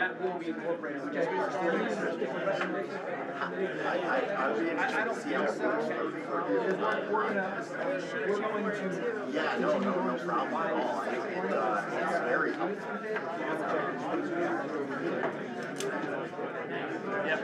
that will be incorporated. I'd be interested to see how it works. We're going to. Yeah, no problem at all. I think it's very helpful. Yep.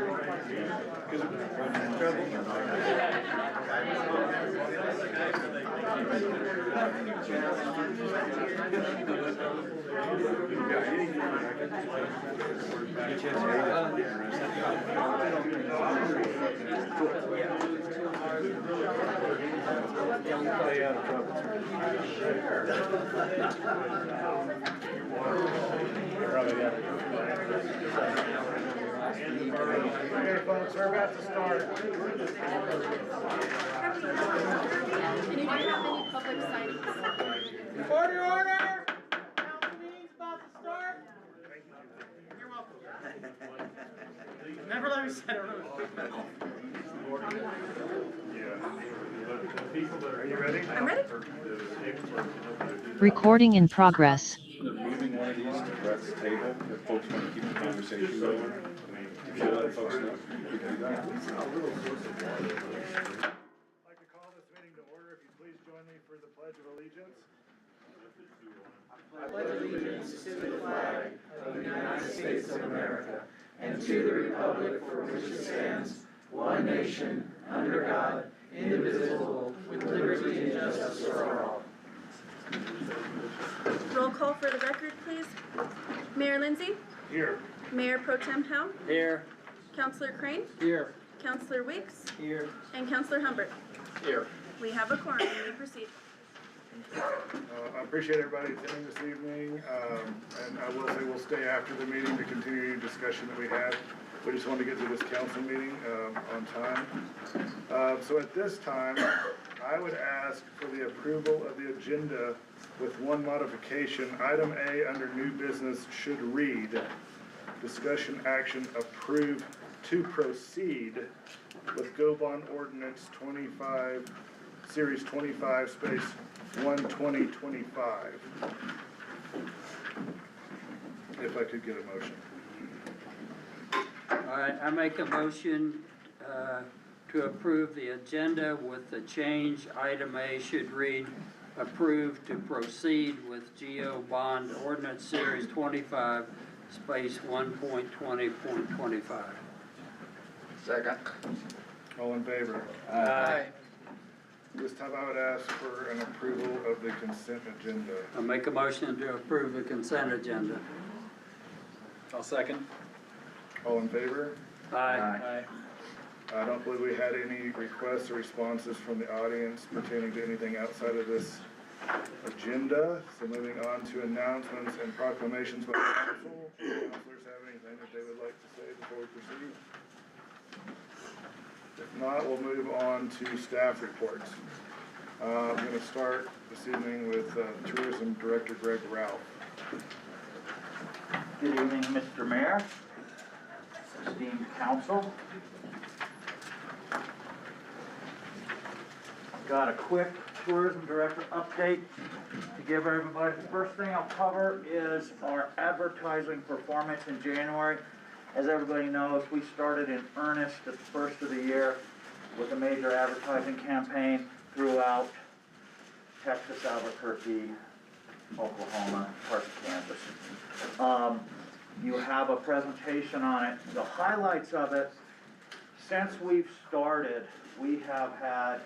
Okay, folks, we're about to start. And you do have any public signings? Order! Council meeting's about to start. You're welcome. Never let me sit around. Are you ready? I'm ready. Recording in progress. Moving one of these to Brett's table, if folks want to keep the conversation going, if you let folks know, we can do that. I'd like to call this meeting to order. If you please join me for the Pledge of Allegiance. I pledge allegiance to the flag of the United States of America and to the republic for which it stands, one nation, under God, indivisible, with liberty and justice for all. Roll call for the record, please. Mayor Lindsay, Here. Mayor Pro Tem Howe, Here. Councilor Crane, Here. Councilor Weeks, Here. and Councilor Humbert. Here. We have a quorum. You may proceed. I appreciate everybody attending this evening, and I will say we'll stay after the meeting to continue any discussion that we had. We just want to get to this council meeting on time. So at this time, I would ask for the approval of the agenda with one modification. Item A under new business should read, discussion action approved to proceed with Go Bond Ordinance 25, Series 25, space 1/2025. If I could get a motion. All right, I make a motion to approve the agenda with the change. Item A should read, approved to proceed with GO Bond Ordinance Series 25, space 1.20.25. Second. All in favor? Aye. This time I would ask for an approval of the consent agenda. I make a motion to approve the consent agenda. I'll second. All in favor? Aye. I don't believe we had any requests or responses from the audience pertaining to anything outside of this agenda. So moving on to announcements and proclamations by council. Do councilors have anything that they would like to say before we proceed? If not, we'll move on to staff reports. I'm going to start this evening with Tourism Director Greg Ralph. Good evening, Mr. Mayor, esteemed council. Got a quick tourism director update to give everybody. The first thing I'll cover is our advertising performance in January. As everybody knows, we started in earnest at the first of the year with a major advertising campaign throughout Texas, Albuquerque, Oklahoma, parts of Kansas. You have a presentation on it. The highlights of it, since we've started, we have had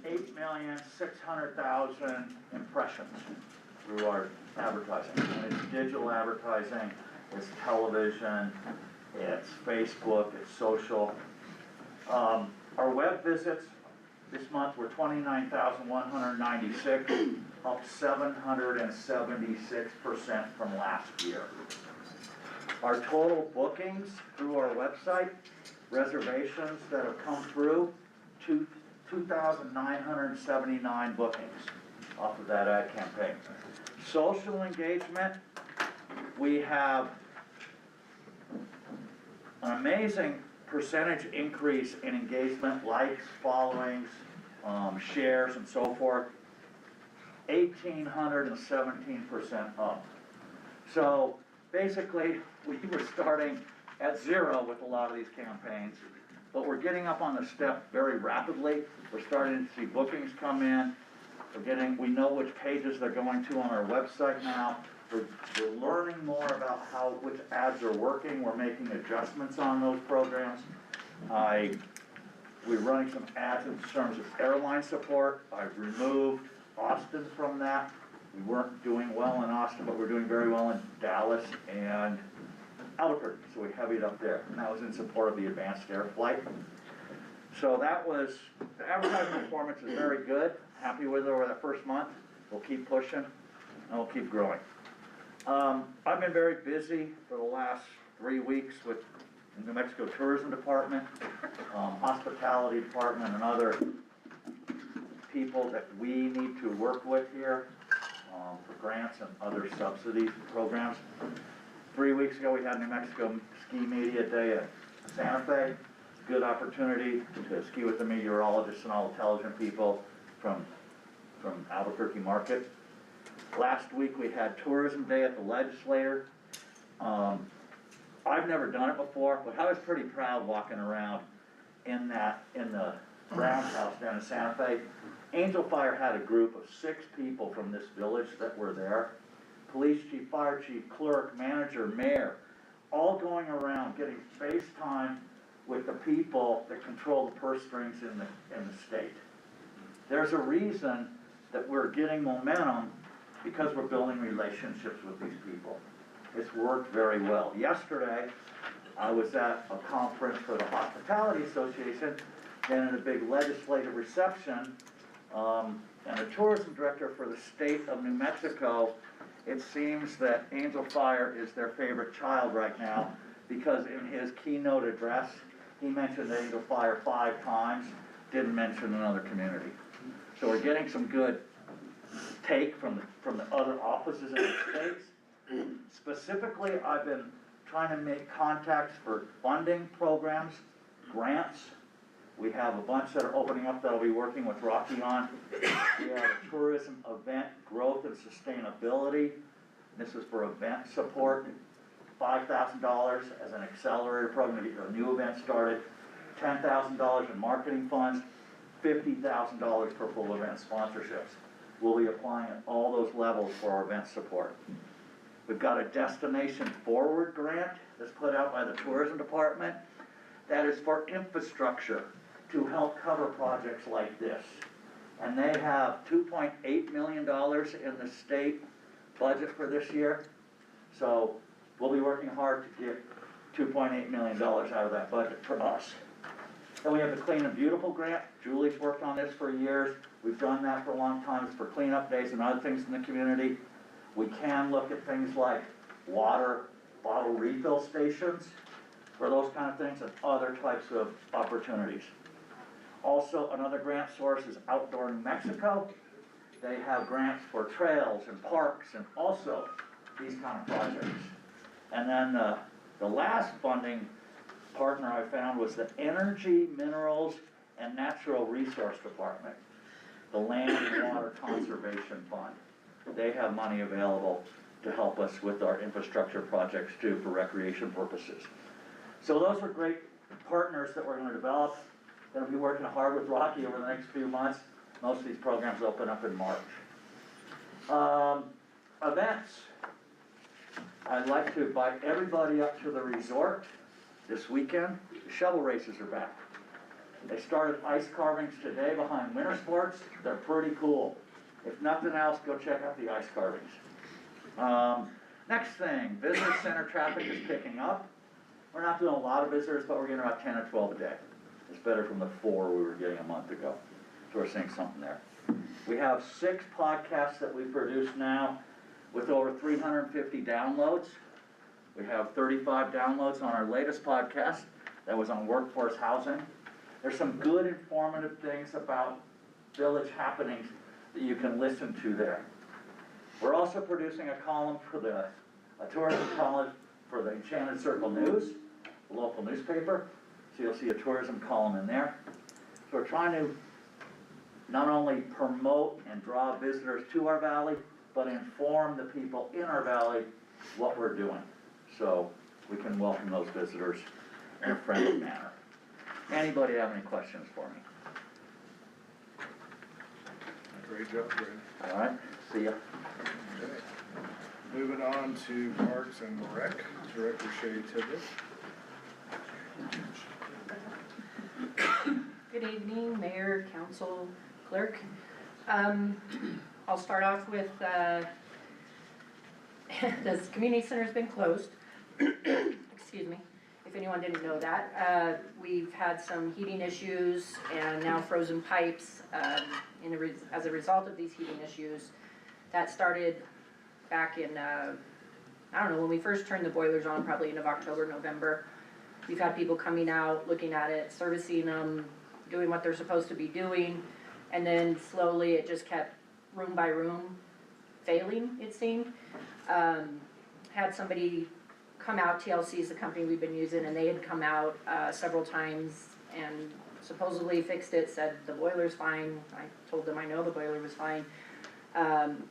8,600,000 impressions through our advertising. And it's digital advertising, it's television, it's Facebook, it's social. Our web visits this month were 29,196, up 776% from last year. Our total bookings through our website, reservations that have come through, 2,979 bookings off of that ad campaign. Social engagement, we have an amazing percentage increase in engagement, likes, followings, shares, and so forth. 1,817% up. So basically, we were starting at zero with a lot of these campaigns, but we're getting up on the step very rapidly. We're starting to see bookings come in. We know which pages they're going to on our website now. We're learning more about which ads are working. We're making adjustments on those programs. We're running some ads in terms of airline support. I've removed Austin from that. We weren't doing well in Austin, but we're doing very well in Dallas and Albuquerque, so we heavied up there. And that was in support of the advanced air flight. So the advertising performance is very good. Happy with it over that first month. We'll keep pushing and we'll keep growing. I've been very busy for the last 3 weeks with the New Mexico Tourism Department, Hospitality Department, and other people that we need to work with here for grants and other subsidies programs. 3 weeks ago, we had New Mexico Ski Media Day at Santa Fe. Good opportunity to ski with the meteorologists and all the television people from Albuquerque Market. Last week, we had Tourism Day at the Legislature. I've never done it before, but I was pretty proud walking around in the roundhouse down in Santa Fe. Angel Fire had a group of 6 people from this village that were there. Police chief, fire chief, clerk, manager, mayor, all going around getting face time with the people that control the purse strings in the state. There's a reason that we're getting momentum because we're building relationships with these people. It's worked very well. Yesterday, I was at a conference for the Hospitality Association, and in a big legislative reception, and the tourism director for the state of New Mexico, it seems that Angel Fire is their favorite child right now, because in his keynote address, he mentioned Angel Fire 5 times, didn't mention another community. So we're getting some good take from the other offices in the states. Specifically, I've been trying to make contacts for funding programs, grants. We have a bunch that are opening up that I'll be working with Rocky on. We have a tourism event growth and sustainability. This is for event support. $5,000 as an accelerator program to get a new event started. $10,000 in marketing funds. $50,000 for full event sponsorships. We'll be applying at all those levels for our event support. We've got a Destination Forward grant that's put out by the Tourism Department that is for infrastructure to help cover projects like this. And they have $2.8 million in the state budget for this year. So we'll be working hard to get $2.8 million out of that budget for us. Then we have the Clean and Beautiful grant. Julie's worked on this for years. We've done that for a long time. It's for cleanup days and other things in the community. We can look at things like water bottle refill stations for those kind of things and other types of opportunities. Also, another grant source is Outdoor New Mexico. They have grants for trails and parks and also these kind of projects. And then the last funding partner I found was the Energy, Minerals, and Natural Resource Department, the Land and Water Conservation Fund. They have money available to help us with our infrastructure projects too for recreation purposes. So those are great partners that we're going to develop. Going to be working hard with Rocky over the next few months. Most of these programs open up in March. Events. I'd like to invite everybody up to the resort this weekend. The shovel races are back. They started ice carvings today behind Winter Sports. They're pretty cool. If nothing else, go check out the ice carvings. Next thing, visitor center traffic is picking up. We're not doing a lot of visitors, but we're getting about 10 or 12 a day. It's better from the 4 we were getting a month ago. So we're seeing something there. We have 6 podcasts that we produce now with over 350 downloads. We have 35 downloads on our latest podcast that was on workforce housing. There's some good informative things about village happenings that you can listen to there. We're also producing a column for a tourism column for the Enchanted Circle News, the local newspaper. So you'll see a tourism column in there. So we're trying to not only promote and draw visitors to our valley, but inform the people in our valley what we're doing. so we can welcome those visitors in a friendly manner. Anybody have any questions for me? Great job, Brad. All right, see ya. Okay. Moving on to Parks and Rec, Director Shay Tibbet. Good evening, Mayor, Council, Clerk. I'll start off with, this community center's been closed. Excuse me, if anyone didn't know that. We've had some heating issues and now frozen pipes, as a result of these heating issues. That started back in, I don't know, when we first turned the boilers on, probably end of October, November. We've had people coming out, looking at it, servicing them, doing what they're supposed to be doing, and then slowly it just kept room by room failing, it seemed. Had somebody come out, TLC is the company we've been using, and they had come out several times and supposedly fixed it, said the boiler's fine. I told them I know the boiler was fine.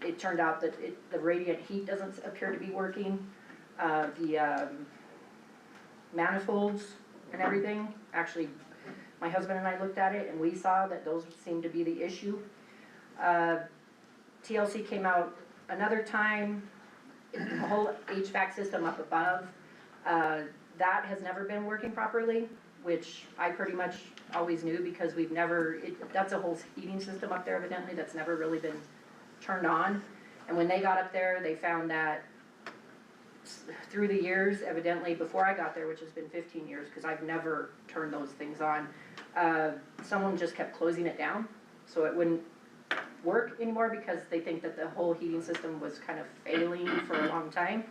It turned out that the radiant heat doesn't appear to be working. The manifolds and everything, actually, my husband and I looked at it and we saw that those seemed to be the issue. TLC came out another time, the whole HVAC system up above, that has never been working properly, which I pretty much always knew because we've never, that's a whole heating system up there evidently that's never really been turned on. And when they got up there, they found that through the years, evidently before I got there, which has been 15 years, because I've never turned those things on, someone just kept closing it down, so it wouldn't work anymore because they think that the whole heating system was kind of failing for a long time.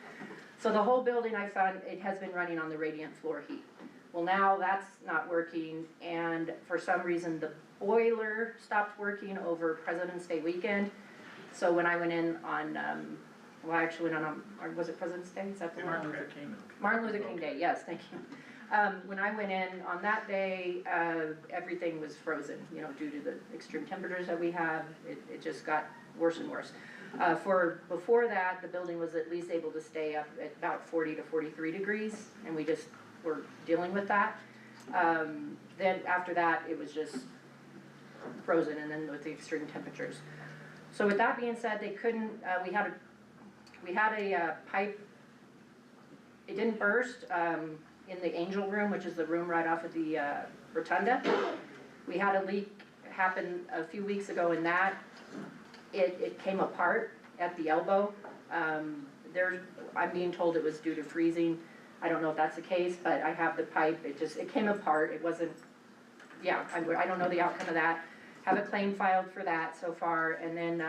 So the whole building, I found, it has been running on the radiant floor heat. Well, now that's not working, and for some reason the boiler stopped working over President's Day weekend. So when I went in on, well, I actually went on, was it President's Day? Is that the one? Martin Luther King Day, yes, thank you. When I went in on that day, everything was frozen, you know, due to the extreme temperatures that we have. It just got worse and worse. Before that, the building was at least able to stay up at about 40 to 43 degrees, and we just were dealing with that. Then after that, it was just frozen, and then with the extreme temperatures. So with that being said, they couldn't, we had a pipe, it didn't burst, in the Angel Room, which is the room right off of the rotunda. We had a leak happen a few weeks ago in that. It came apart at the elbow. I'm being told it was due to freezing. I don't know if that's the case, but I have the pipe, it came apart. It wasn't, yeah, I don't know the outcome of that. Have a claim filed for that so far, and then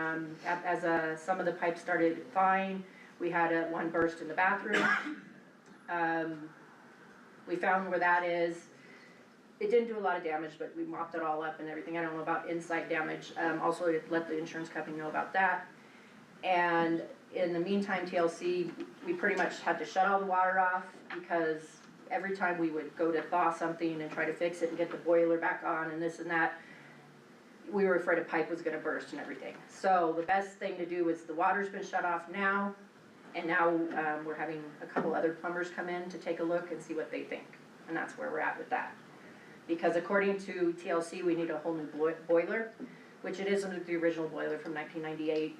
as some of the pipes started thawing, we had one burst in the bathroom. We found where that is. It didn't do a lot of damage, but we mopped it all up and everything. I don't know about inside damage. Also, let the insurance company know about that. And in the meantime, TLC, we pretty much had to shut all the water off because every time we would go to thaw something and try to fix it and get the boiler back on and this and that, we were afraid a pipe was gonna burst and everything. So the best thing to do is the water's been shut off now, and now we're having a couple other plumbers come in to take a look and see what they think. And that's where we're at with that. Because according to TLC, we need a whole new boiler, which it isn't the original boiler from 1998.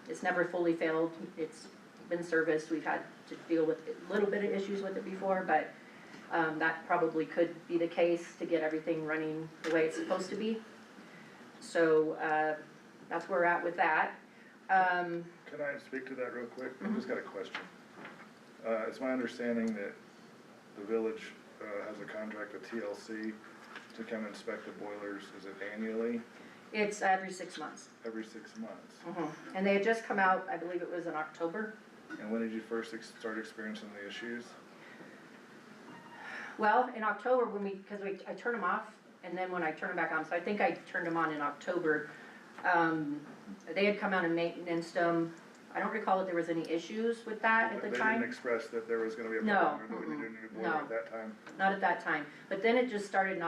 It's never fully failed. It's been serviced. We've had to deal with a little bit of issues with it before, but that probably could be the case to get everything running the way it's supposed to be. So that's where we're at with that. Can I speak to that real quick? I've just got a question. It's my understanding that the village has a contract with TLC to come inspect the boilers. Is it annually? It's every 6 months. Every 6 months? And they had just come out, I believe it was in October. And when did you first start experiencing the issues? Well, in October because I turned them off, and then when I turned them back on, so I think I turned them on in October. They had come out and maintenanced them. I don't recall that there was any issues with that at the time. They didn't express that there was gonna be a No, problem or that we needed a new boiler at that time? Not at that time. But then it just started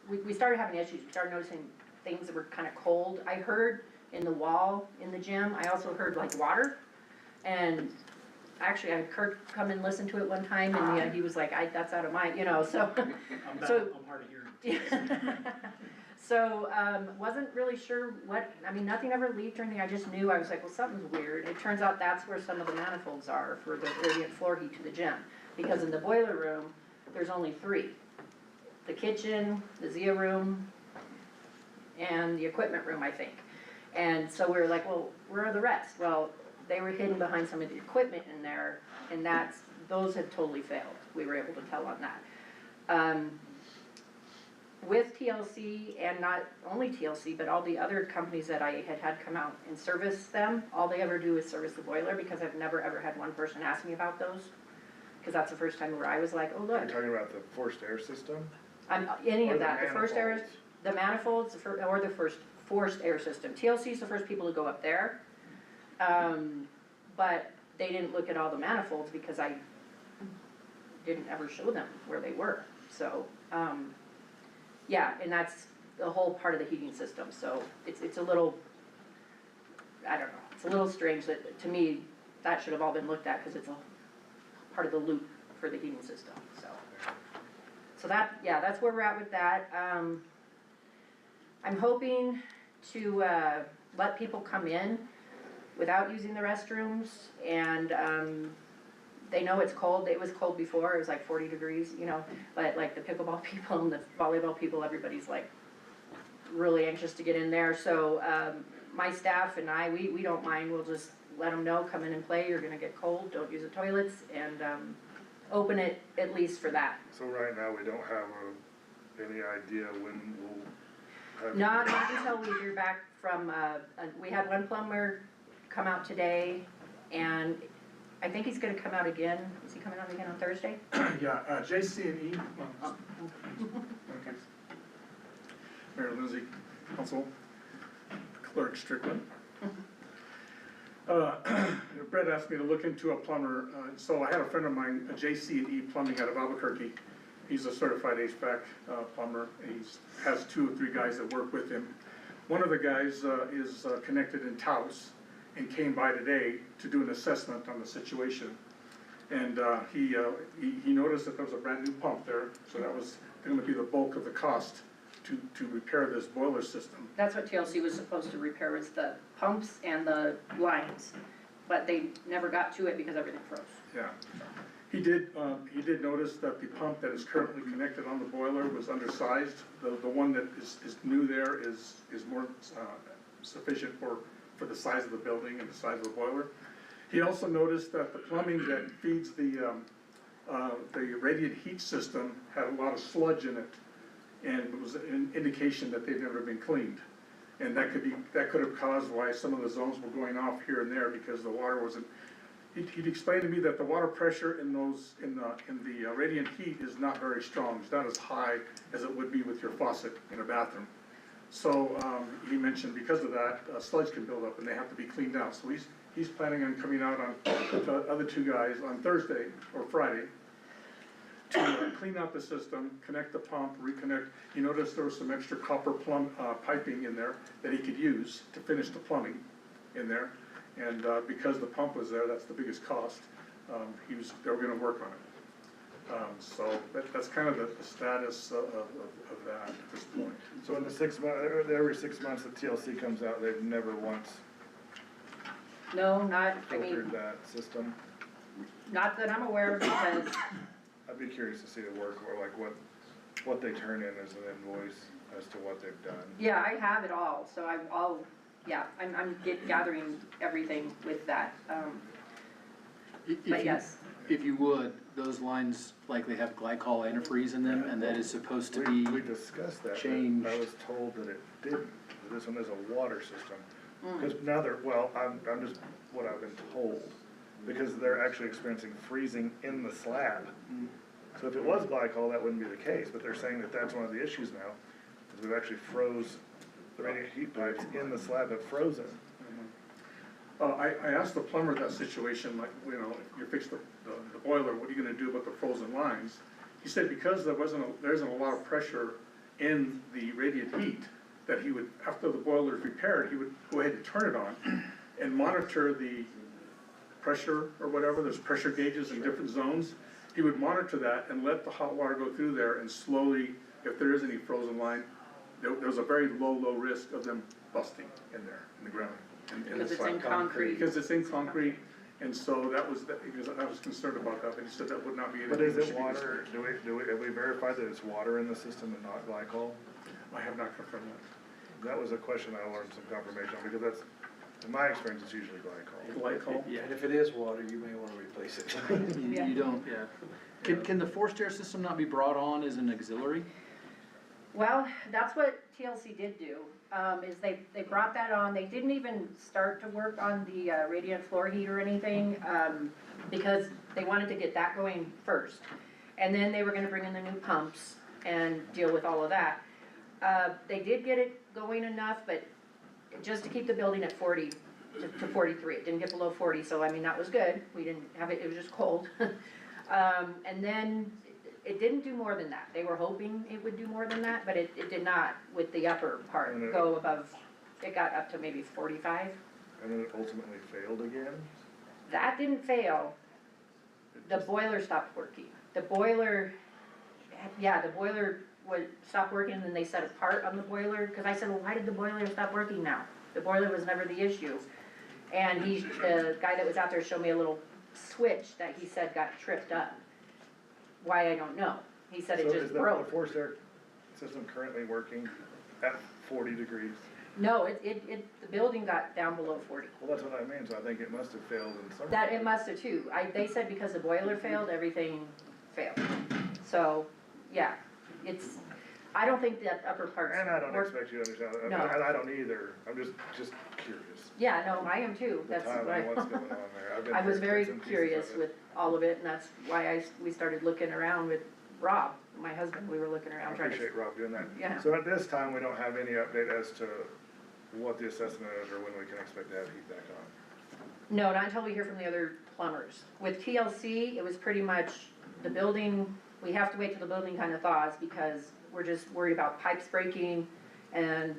we started having issues. We started noticing things that were kind of cold. I heard in the wall in the gym, I also heard like water. And actually, I had Kurt come and listen to it one time, and yeah, he was like, that's out of my, you know, so. So- I'm hard of hearing. So, wasn't really sure what, I mean, nothing ever leaked or anything, I just knew, I was like, well, something's weird. It turns out that's where some of the manifolds are for the radiant floor heat to the gym. Because in the boiler room, there's only 3. The kitchen, the Zia room, and the equipment room, I think. And so we were like, well, where are the rest? Well, they were hidden behind some of the equipment in there, and those had totally failed. We were able to tell on that. With TLC, and not only TLC, but all the other companies that I had come out and service them, all they ever do is service the boiler, because I've never ever had one person ask me about those. Because that's the first time where I was like, oh, You're look, talking about the forced air system? any Or of the that, the first air, manifolds? the manifolds, or the first forced air system. TLC is the first people to go up there. But they didn't look at all the manifolds because I didn't ever show them where they were. So, yeah, and that's the whole part of the heating system, so it's a little, I don't know, it's a little strange that, to me, that should have all been looked at, because it's a part of the loop for the heating system, so. So that, yeah, that's where we're at with that. I'm hoping to, let people come in without using the restrooms, and, they know it's cold. It was cold before, it was like 40 degrees, you know, but like the pickleball people and the volleyball people, everybody's like really anxious to get in there. So, my staff and I, we don't mind, we'll just let them know, come in and play, you're gonna get cold, don't use the toilets, and, open it at least for that. So right now, we don't have any idea when we'll have. Not until we hear back from, we had one plumber come out today, and I think he's gonna come out again. Is he coming out again on Thursday? Yeah, JC&E. Okay. Mayor Lindsay, Council, Clerk Strickland. Brett asked me to look into a plumber, so I had a friend of mine, JC&E Plumbing out of Albuquerque. He's a certified HVAC plumber. He has 2 or 3 guys that work with him. One of the guys is connected in Taos and came by today to do an assessment on the situation. And he noticed that there was a brand new pump there, so that was gonna be the bulk of the cost to repair this boiler system. That's what TLC was supposed to repair, was the pumps and the lines, but they never got to it because everything froze. Yeah. He did notice that the pump that is currently connected on the boiler was undersized. The one that is new there is more sufficient for the size of the building and the size of the boiler. He also noticed that the plumbing that feeds the radiant heat system had a lot of sludge in it, and it was an indication that they've never been cleaned. And that could have caused why some of the zones were going off here and there, because the water wasn't. He'd explained to me that the water pressure in the radiant heat is not very strong. It's not as high as it would be with your faucet in a bathroom. So he mentioned because of that, sludge can build up and they have to be cleaned out. So he's planning on coming out with the other 2 guys on Thursday or Friday to clean out the system, connect the pump, reconnect. He noticed there was some extra copper piping in there that he could use to finish the plumbing in there. And because the pump was there, that's the biggest cost. They were gonna work on it. So that's kind of the status of that at this point. So in the 6 months, every 6 months that TLC comes out, they've never once No, not, I filtered mean, that system? not that I'm aware of, because, I'd be curious to see the work, or like what they turn in as an invoice as to what they've done. yeah, I have it all, so I'm gathering everything with that, but yes. If you would, those lines likely have glycol antifreeze in them, and that is supposed to We be, discussed that, but changed. I was told that it didn't. This one is a water system. Because now I'm just what I've been told, because they're actually experiencing freezing in the slab. So if it was glycol, that wouldn't be the case, but they're saying that that's one of the issues now, is we've actually froze, the radiant heat pipes in the slab have frozen. I asked the plumber that situation, like, you know, if you fix the boiler, what are you gonna do about the frozen lines? He said because there isn't a lot of pressure in the radiant heat, that he would, after the boiler is repaired, he would go ahead and turn it on and monitor the pressure or whatever, there's pressure gauges in different zones. He would monitor that and let the hot water go through there and slowly, if there is any frozen line, there's a very low risk of them busting in there, in the ground. Because it's in concrete. Because it's in concrete, and so because I was concerned about that, but he said that would not be anything. But is that it should be water, have we verified that it's water in the system and not glycol? I have not confirmed that. That was a question I wanted some confirmation on, because that's, in my experience, it's usually glycol. Glycol? Yeah, and if it is water, you may wanna replace it. You don't, yeah. Can the forced air system not be brought on as an auxiliary? Well, that's what TLC did do, is they brought that on, they didn't even start to work on the radiant floor heat or anything, because they wanted to get that going first. And then they were gonna bring in the new pumps and deal with all of that. They did get it going enough, but just to keep the building at 40 to 43, it didn't get below 40, so I mean, that was good, we didn't have it, it was just cold. And then it didn't do more than that. They were hoping it would do more than that, but it did not with the upper part go above, it got up to maybe 45. And then it ultimately failed again? That didn't fail. The boiler stopped working. The boiler would stop working, and then they set a part on the boiler, because I said, well, why did the boiler stop working now? The boiler was never the issue. And the guy that was out there showed me a little switch that he said got tripped up. Why, I don't know. He said it just So broke. is the forced air system currently working at 40 degrees? No, the building got down below 40. Well, that's what I mean, so I think it must have failed in some. That, it must have too. They said because the boiler failed, everything failed. So, yeah, I don't think that upper part's. And I don't expect you to understand that, No. and I don't either, I'm just curious. Yeah, no, I am too. The That's what timeline, what's going on there. I've been I was hearing very bits and pieces curious of it. with all of it, and that's why we started looking around with Rob, my husband. We were looking I around trying to. appreciate Rob doing that. Yeah. So at this time, we don't have any update as to what the assessment is or when we can expect to have heat back on. No, not until we hear from the other plumbers. With TLC, it was pretty much the building, we have to wait till the building kind of thaws because we're just worried about pipes breaking, and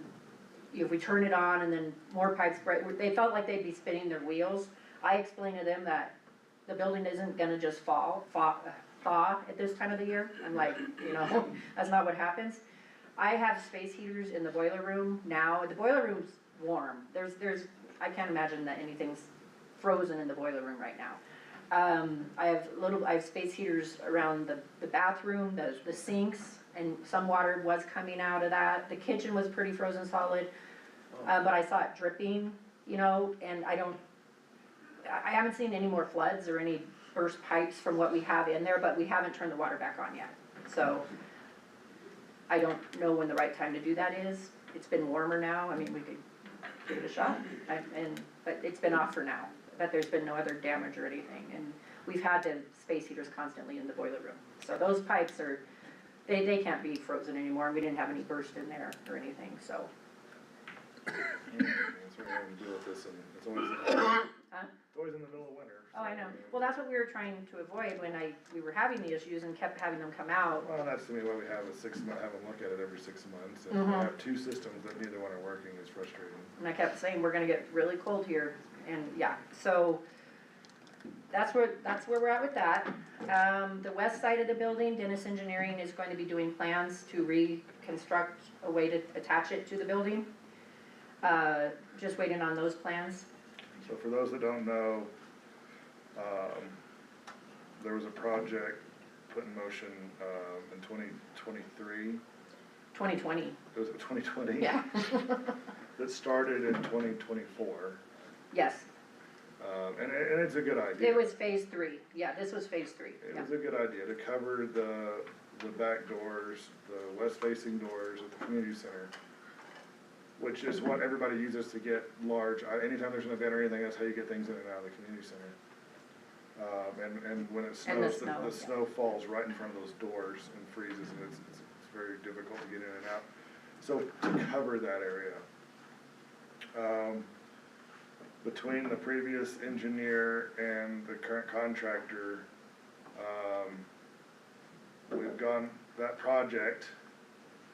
if we turn it on and then more pipes break, they felt like they'd be spinning their wheels. I explained to them that the building isn't gonna just thaw at this time of the year. I'm like, that's not what happens. I have space heaters in the boiler room now. The boiler room's warm. I can't imagine that anything's frozen in the boiler room right now. I have space heaters around the bathroom, the sinks, and some water was coming out of that. The kitchen was pretty frozen solid, but I saw it dripping, and I haven't seen any more floods or any burst pipes from what we have in there, but we haven't turned the water back on yet. So I don't know when the right time to do that is. It's been warmer now. I mean, we could give it a shot, but it's been off for now. But there's been no other damage or anything, and we've had the space heaters constantly in the boiler room. So those pipes they can't be frozen anymore, and we didn't have any burst in there or anything, so. That's what we're having to deal with this, and it's always in the middle of winter. Oh, I know. Well, that's what we were trying to avoid when we were having the issues and kept having them come out. Well, that's to me why we have have them look at it every 6 months, and we have two systems that neither one are working is frustrating. And I kept saying, we're gonna get really cold here, and yeah, so that's where we're at with that. The west side of the building, Dennis Engineering is going to be doing plans to reconstruct a way to attach it to the building. Just waiting on those plans. So for those that don't know, there was a project put in motion in 2023. 2020. It was 2020? Yeah. That started in 2024. Yes, And it's a good idea. it was phase 3. Yeah, this was phase 3. It Yeah. was a good idea to cover the back doors, the west-facing doors at the community center, which is what everybody uses to get large, anytime there's an event or anything, that's how you get things in and out of the community center. And when it And the snows, snow, the yeah. snow falls right in front of those doors and freezes, and it's very difficult to get in and out. So to cover that area, between the previous engineer and the current contractor, that project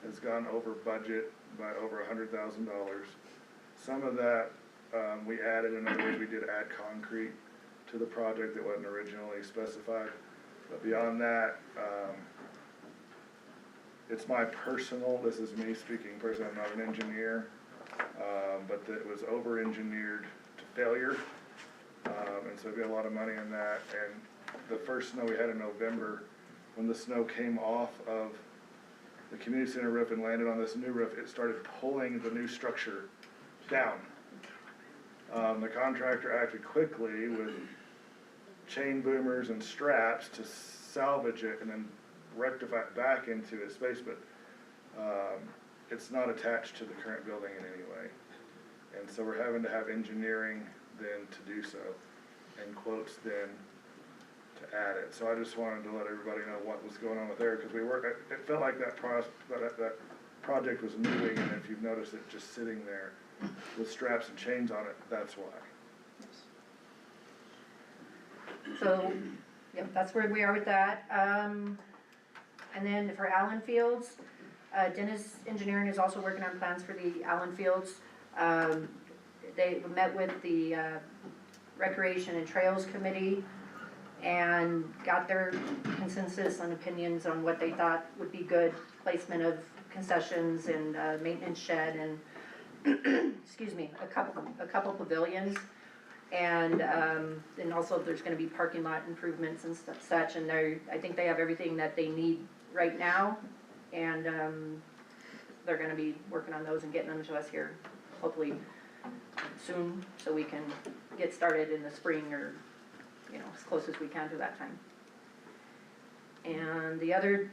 has gone over budget by over $100,000. Some of that, we added, in other words, we did add concrete to the project that wasn't originally specified. But beyond that, it's my personal, this is me speaking personally, I'm not an engineer, but that it was over-engineered to failure. And so we got a lot of money in that, and the first snow we had in November, when the snow came off of the community center roof and landed on this new roof, it started pulling the new structure down. The contractor acted quickly with chain boomers and straps to salvage it and then rectify it back into its space, but it's not attached to the current building in any way. And so we're having to have engineering then to do so, and quotes then to add it. So I just wanted to let everybody know what was going on with there, because it felt like that project was moving, and if you've noticed it just sitting there with straps and chains on it, that's why. So, yep, that's where we are with that. And then for Allen Fields, Dennis Engineering is also working on plans for the Allen Fields. They met with the Recreation and Trails Committee and got their consensus and opinions on what they thought would be good placement of concessions and maintenance shed and excuse me, a couple pavilions. And also there's gonna be parking lot improvements and such, and I think they have everything that they need right now. And they're gonna be working on those and getting them to us here hopefully soon, so we can get started in the spring, or, you know, as close as we can to that time. And the other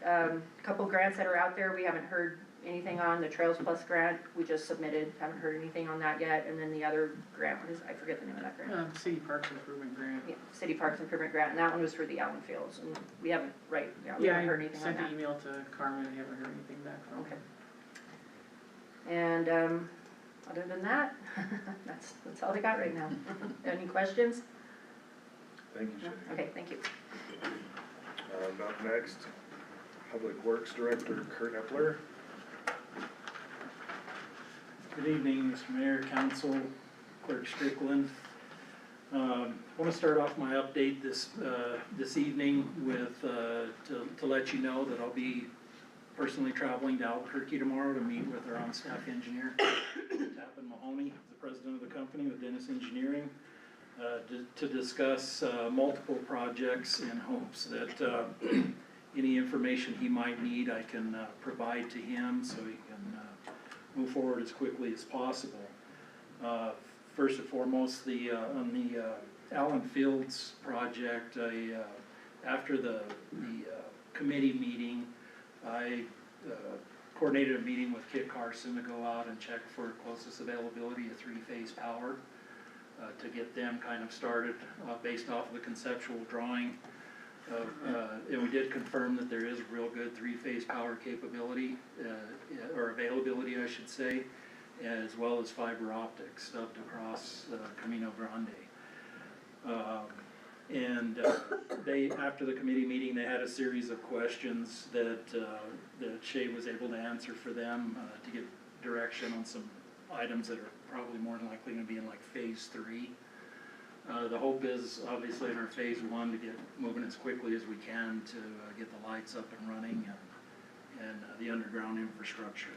couple grants that are out there, we haven't heard anything on. The Trails Plus grant, we just submitted, haven't heard anything on that yet. And then the other grant, I forget the name of that grant. City Parks Improvement Grant. Yeah, City Parks Improvement Grant, and that one was for the Allen Fields, and we haven't, we Yeah, haven't I heard anything on sent that. an email to Carmen, and haven't heard anything back from her. Okay. And other than that, that's all I got right now. Any questions? Thank you, Jenny. Okay, thank you. Up next, Public Works Director Kurt Epler. Good evening, Mr. Mayor, Council, Clerk Strickland. I want to start off my update this evening with to let you know that I'll be personally traveling to Albuquerque tomorrow to meet with our on-staff engineer, Tappan Mahoney, the president of the company with Dennis Engineering, to discuss multiple projects in hopes that any information he might need I can provide to him so he can move forward as quickly as possible. First and foremost, on the Allen Fields project, after the committee meeting, I coordinated a meeting with Kit Carson to go out and check for closest availability of three-phase power to get them kind of started based off of the conceptual drawing. And we did confirm that there is real good three-phase power capability, or availability, I should say, as well as fiber optics stubbed across Camino Grande. After the committee meeting, they had a series of questions that Shay was able to answer for them to give direction on some items that are probably more than likely going to be in like phase 3. The hope is obviously in our phase 1 to get moving as quickly as we can to get the lights up and running and the underground infrastructure.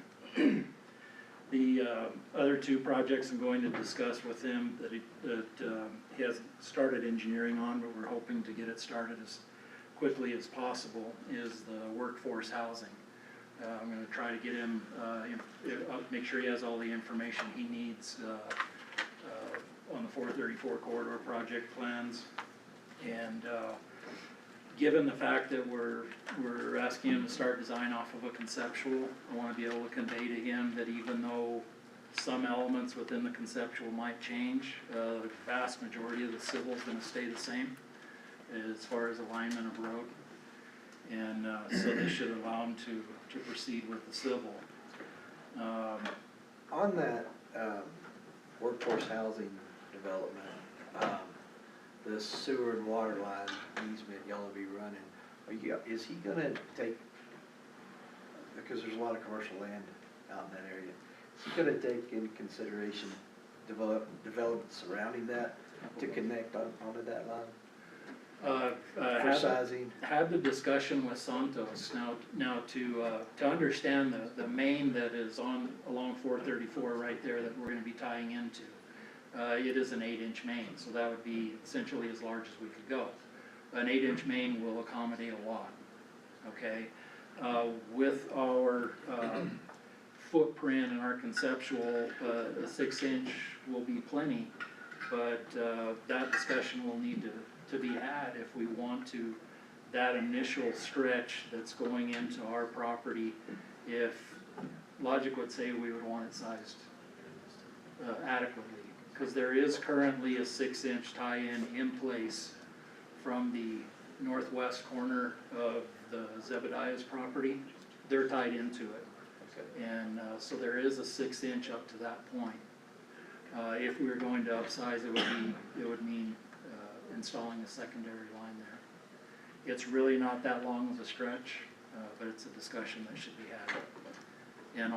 The other two projects I'm going to discuss with him that he has started engineering on, but we're hoping to get it started as quickly as possible, is the workforce housing. I'm going to try to get him, make sure he has all the information he needs on the 434 corridor project plans. And given the fact that we're asking him to start design off of a conceptual, I want to be able to convey to him that even though some elements within the conceptual might change, the vast majority of the civil is going to stay the same as far as alignment of road. And so this should allow him to proceed with the civil. On that workforce housing development, the sewer and water line easement y'all will be running, is he gonna take, because there's a lot of commercial land out in that area, is he gonna take into consideration development surrounding that? to connect onto that line for Had sizing? the discussion with Santos, now to understand the main that is along 434 right there that we're gonna be tying into. It is an 8-inch main, so that would be essentially as large as we could go. An 8-inch main will accommodate a lot, okay? With our footprint and our conceptual, a 6-inch will be plenty, but that discussion will need to be had if we want to, that initial stretch that's going into our property, if logic would say we would want it sized adequately. Because there is currently a 6-inch tie-in in place from the northwest corner of the Zebediah's property. They're tied into it. And so there is a 6-inch up to that point. If we were going to upsize, it would mean installing a secondary line there. It's really not that long of a stretch, but it's a discussion that should be had. And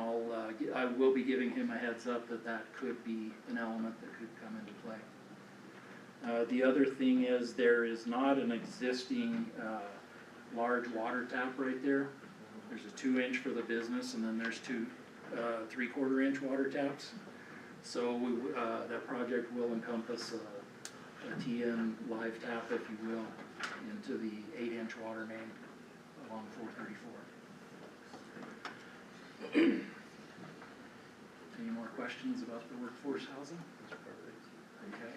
I will be giving him a heads up that could be an element that could come into play. The other thing is there is not an existing large water tap right there. There's a 2-inch for the business, and then there's two 3/4-inch water taps. So that project will encompass a TN live tap, if you will, into the 8-inch water main along 434. Any more questions about the workforce housing? Okay.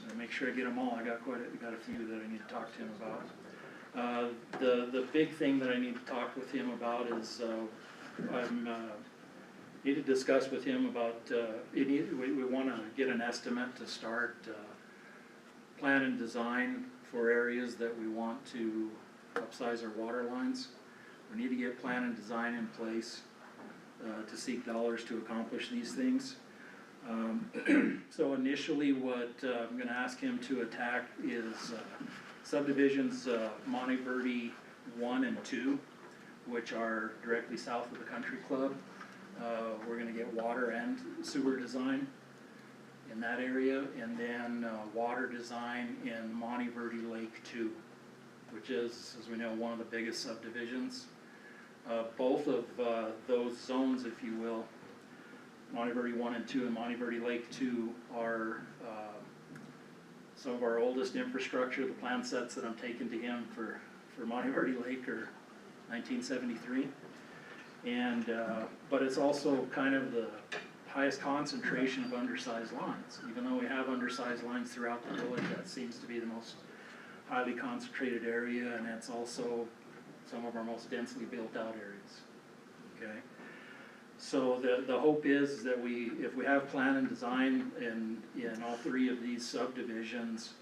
So make sure I get them all. I got a few that I need to talk to him about. The big thing that I need to talk with him about is need to discuss with him about we want to get an estimate to start plan and design for areas that we want to upsize our water lines. We need to get plan and design in place to seek dollars to accomplish these things. So initially what I'm going to ask him to attack is subdivisions Monteverde 1 and 2, which are directly south of the country club. We're going to get water and sewer design in that area, and then water design in Monteverde Lake 2, which is, as we know, one of the biggest subdivisions. Both of those zones, if you will, Monteverde 1 and 2 and Monteverde Lake 2 are some of our oldest infrastructure. The plan sets that I'm taking to him for Monteverde Lake are 1973. And, but it's also kind of the highest concentration of undersized lines. Even though we have undersized lines throughout the village, that seems to be the most highly concentrated area, and it's also some of our most densely built out areas, okay? So the hope is that if we have plan and design in all 3 of these subdivisions,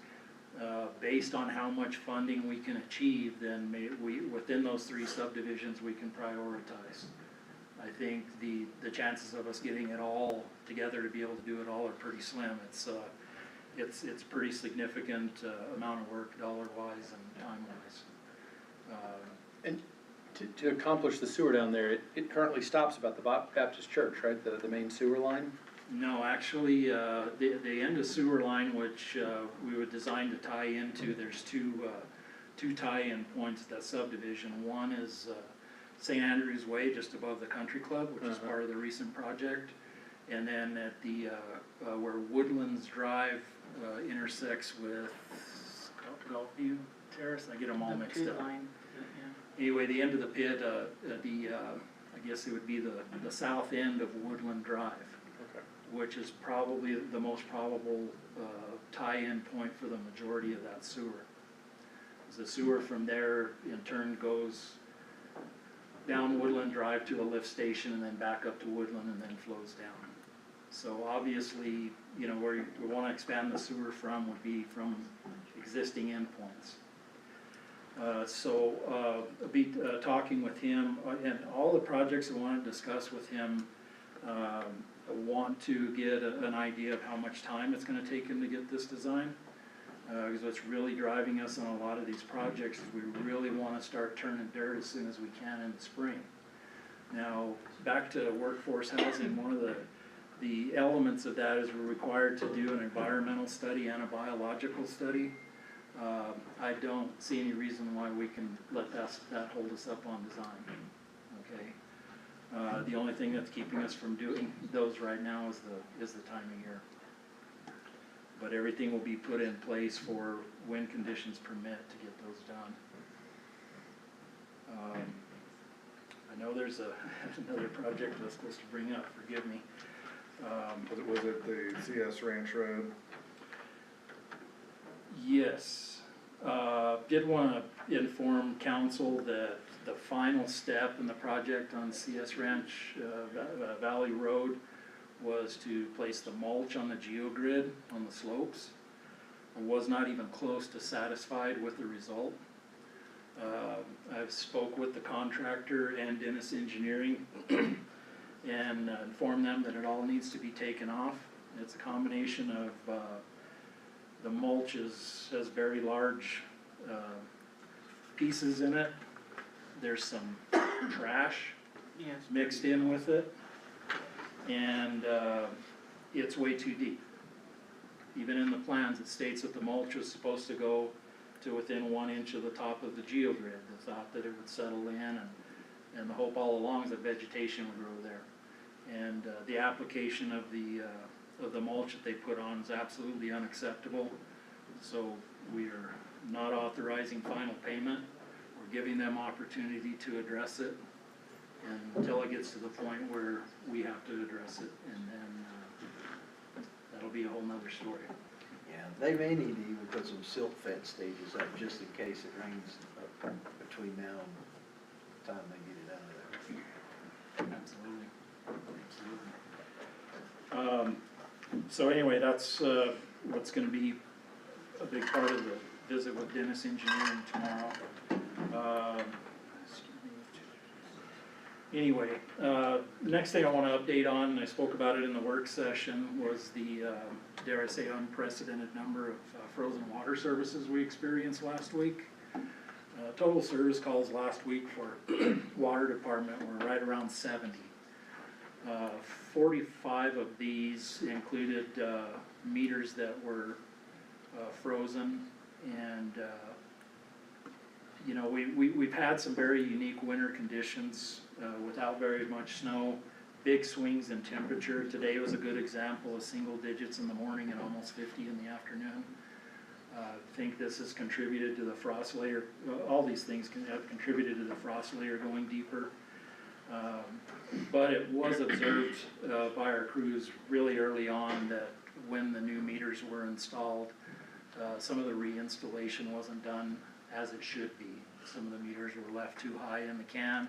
based on how much funding we can achieve, then within those 3 subdivisions we can prioritize. I think the chances of us getting it all together to be able to do it all are pretty slim. It's pretty significant amount of work dollar-wise and time-wise. And to accomplish the sewer down there, it currently stops about the Baptist church, right? The main sewer line? No, actually, the end of sewer line, which we would design to tie into, there's two tie-in points to that subdivision. One is St. Andrew's Way, just above the country club, which is part of the recent project. And then at the, where Woodlands Drive intersects with Gulfview Terrace, I get them all mixed up. Anyway, the end of the pit, I guess it would be the south end of Woodland Drive, which is probably the most probable tie-in point for the majority of that sewer. The sewer from there in turn goes down Woodland Drive to a lift station and then back up to Woodland and then flows down. So obviously, you know, where we want to expand the sewer from would be from existing endpoints. I'll be talking with him, and all the projects I want to discuss with him, I want to get an idea of how much time it's going to take him to get this design. Because what's really driving us on a lot of these projects is we really want to start turning dirt as soon as we can in the spring. Now, back to workforce housing, one of The elements of that is we're required to do an environmental study and a biological study. I don't see any reason why we can let that hold us up on design, okay? The only thing that's keeping us from doing those right now is the time of year. But everything will be put in place for when conditions permit to get those done. I know there's another project I was supposed to bring up, forgive me. Was it the CS Ranch Road? Yes, did want to inform council that the final step in the project on CS Ranch Valley Road was to place the mulch on the geogrid on the slopes. I was not even close to satisfied with the result. I've spoke with the contractor and Dennis Engineering and informed them that it all needs to be taken off. It's a combination of the mulch has very large pieces in it. There's some trash mixed in with it, and it's way too deep. Even in the plans, it states that the mulch was supposed to go to within 1 inch of the top of the geogrid. They thought that it would settle in, and the hope all along is that vegetation would grow there. And the application of the mulch that they put on is absolutely unacceptable. So we are not authorizing final payment. We're giving them opportunity to address it until it gets to the point where we have to address it, and then that'll be a whole nother story. Yeah, they may need to even put some silt fence stages up just in case it rains between now and the time they get it out of there. Absolutely. So anyway, that's what's going to be a big part of the visit with Dennis Engineering tomorrow. Anyway, next thing I want to update on, and I spoke about it in the work session, was the, dare I say, unprecedented number of frozen water services we experienced last week. Total service calls last week for water department were right around 70. 45 of these included meters that were frozen, and you know, we've had some very unique winter conditions without very much snow, big swings in temperature. Today was a good example of single digits in the morning and almost 50 in the afternoon. I think this has contributed to the frost layer. All these things have contributed to the frost layer going deeper. But it was observed by our crews really early on that when the new meters were installed, some of the reinstallation wasn't done as it should be. Some of the meters were left too high in the can.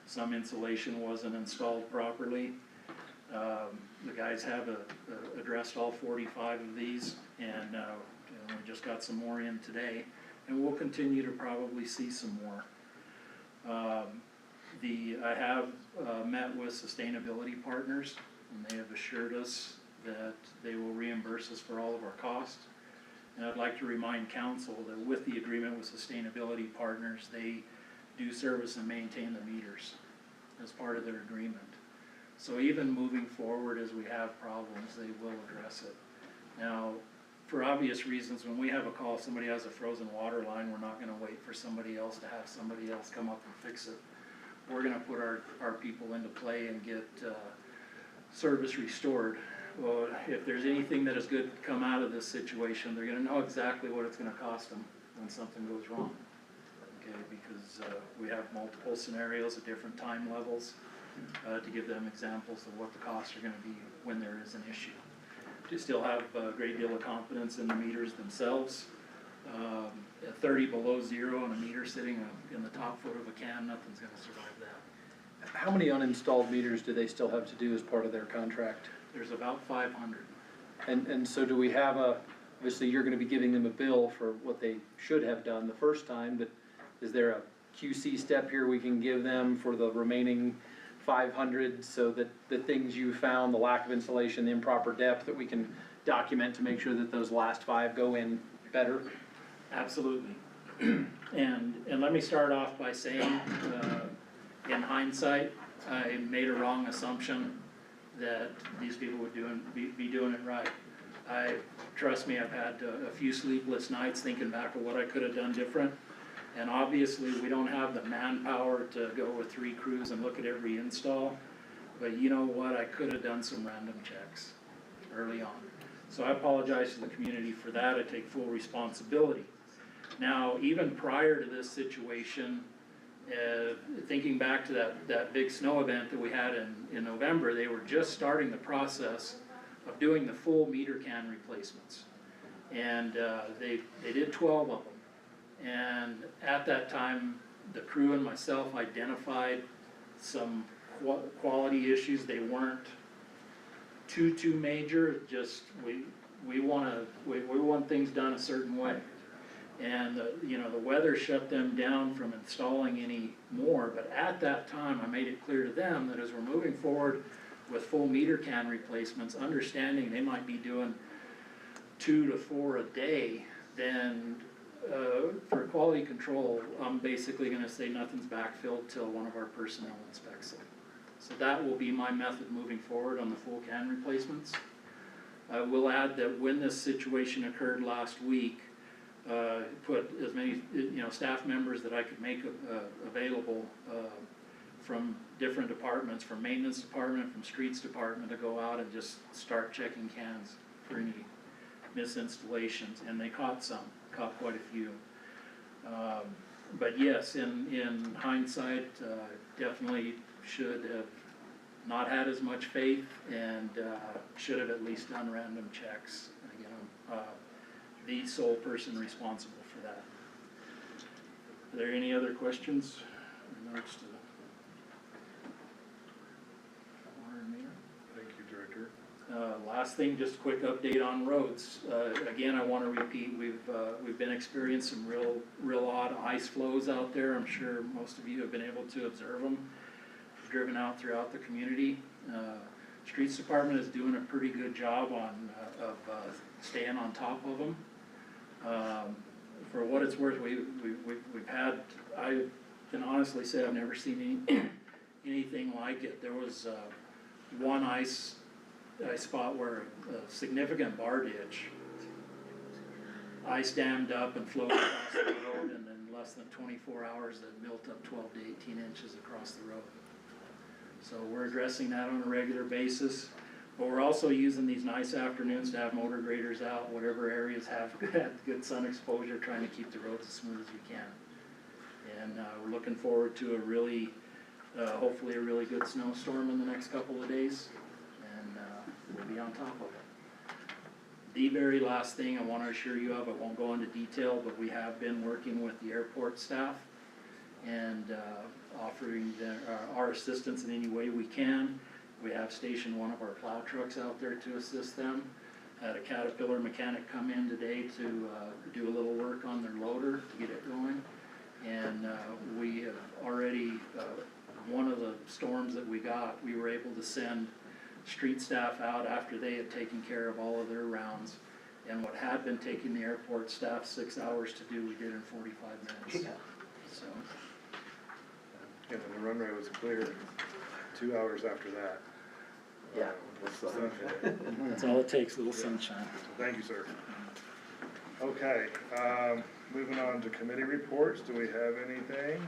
Some insulation wasn't installed properly. The guys have addressed all 45 of these, and we just got some more in today, and we'll continue to probably see some more. I have met with sustainability partners, and they have assured us that they will reimburse us for all of our costs. And I'd like to remind council that with the agreement with sustainability partners, they do service and maintain the meters as part of their agreement. So even moving forward as we have problems, they will address it. Now, for obvious reasons, when we have a call, somebody has a frozen water line, we're not gonna wait for somebody else to have somebody else come up and fix it. We're gonna put our people into play and get service restored. Well, if there's anything that is good to come out of this situation, they're gonna know exactly what it's gonna cost them when something goes wrong. Okay, because we have multiple scenarios at different time levels to give them examples of what the costs are gonna be when there is an issue. To still have a great deal of confidence in the meters themselves. At 30 below zero and a meter sitting in the top foot of a can, nothing's gonna survive that. How many uninstalled meters do they still have to do as part of their contract? There's about 500. And so do we have obviously you're gonna be giving them a bill for what they should have done the first time, but is there a QC step here we can give them for the remaining 500 so that the things you found, the lack of insulation, the improper depth, that we can document to make sure that those last 5 go in better? Absolutely. And let me start off by saying, in hindsight, I made a wrong assumption that these people would be doing it right. Trust me, I've had a few sleepless nights thinking back of what I could have done different. And obviously, we don't have the manpower to go with 3 crews and look at every install. But you know what, I could have done some random checks early on. So I apologize to the community for that, I take full responsibility. Now, even prior to this situation, thinking back to that big snow event that we had in November, they were just starting the process of doing the full meter can replacements. And they did 12 of them. And at that time, the crew and myself identified some quality issues. They weren't too major, just we want things done a certain way. And the weather shut them down from installing any more, but at that time I made it clear to them that as we're moving forward with full meter can replacements, understanding they might be doing 2 to 4 a day, then for quality control, I'm basically gonna say nothing's backfilled till one of our personnel inspects it. So that will be my method moving forward on the full can replacements. I will add that when this situation occurred last week, put as many staff members that I could make available from different departments, from maintenance department, from streets department, to go out and just start checking cans for any misinstallations, and they caught quite a few. But yes, in hindsight, definitely should have not had as much faith, and should have at least done random checks. Again, I'm the sole person responsible for that. Are there any other questions in regards to water and meter? Thank you, Director. Last thing, just a quick update on roads. Again, I want to repeat, we've been experiencing some real odd ice flows out there. I'm sure most of you have been able to observe them. We've driven out throughout the community. Streets Department is doing a pretty good job of staying on top of them. For what it's worth, we've had, I can honestly say I've never seen anything like it. There was one ice spot where a significant bar ditch, ice dammed up and flowed across the road, and in less than 24 hours that built up 12 to 18 inches across the road. So we're addressing that on a regular basis, but we're also using these nice afternoons to have motor graders out, whatever areas have good sun exposure, trying to keep the roads as smooth as we can. And we're looking forward to a really, hopefully a really good snowstorm in the next couple of days. We'll be on top of it. The very last thing I want to assure you of, I won't go into detail, but we have been working with the airport staff and offering our assistance in any way we can. We have stationed one of our plow trucks out there to assist them. Had a Caterpillar mechanic come in today to do a little work on their loader to get it going. And we have already, one of the storms that we got, we were able to send street staff out after they had taken care of all of their rounds. And what had been taking the airport staff 6 hours to do, we did in 45 minutes. Yeah. So. Yeah, and the runway was clear 2 hours after that. Yeah. What's the sunshine? That's all it takes, a little sunshine. Thank you, sir. Okay, moving on to committee reports. Do we have anything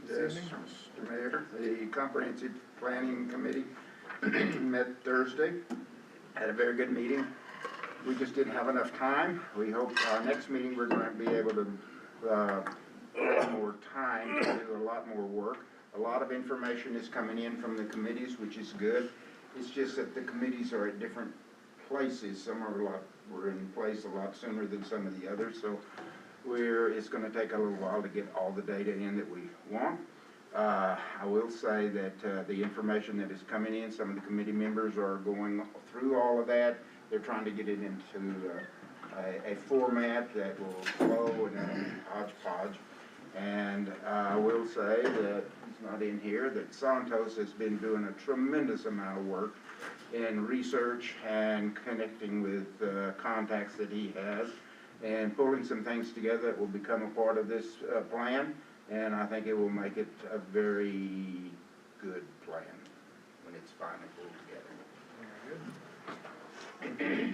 this Yes, evening? Mr. Mayor, the Comprehensive Planning Committee met Thursday, had a very good meeting. We just didn't have enough time. We hope our next meeting, we're going to be able to have more time to do a lot more work. A lot of information is coming in from the committees, which is good. It's just that the committees are at different places. Some were in place a lot sooner than some of the others, so it's going to take a little while to get all the data in that we want. I will say that the information that is coming in, some of the committee members are going through all of that. They're trying to get it into a format that will flow and hodgepodge. And I will say that, it's not in here, that Santos has been doing a tremendous amount of work in research and connecting with contacts that he has and pulling some things together that will become a part of this plan. And I think it will make it a very good plan when it's finally pulled together. Okay,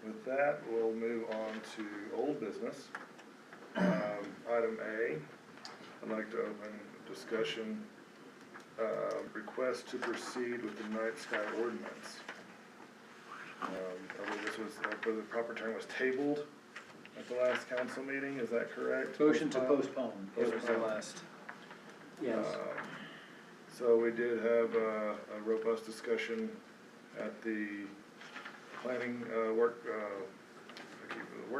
with that, we'll move on to old business. Item A, I'd like to open discussion, request to proceed with the night sky ordinance. I believe this was, the proper term was tabled at the last council meeting, is that correct? Motion to postpone, it was the last. Yes. So we did have a robust discussion at the planning, work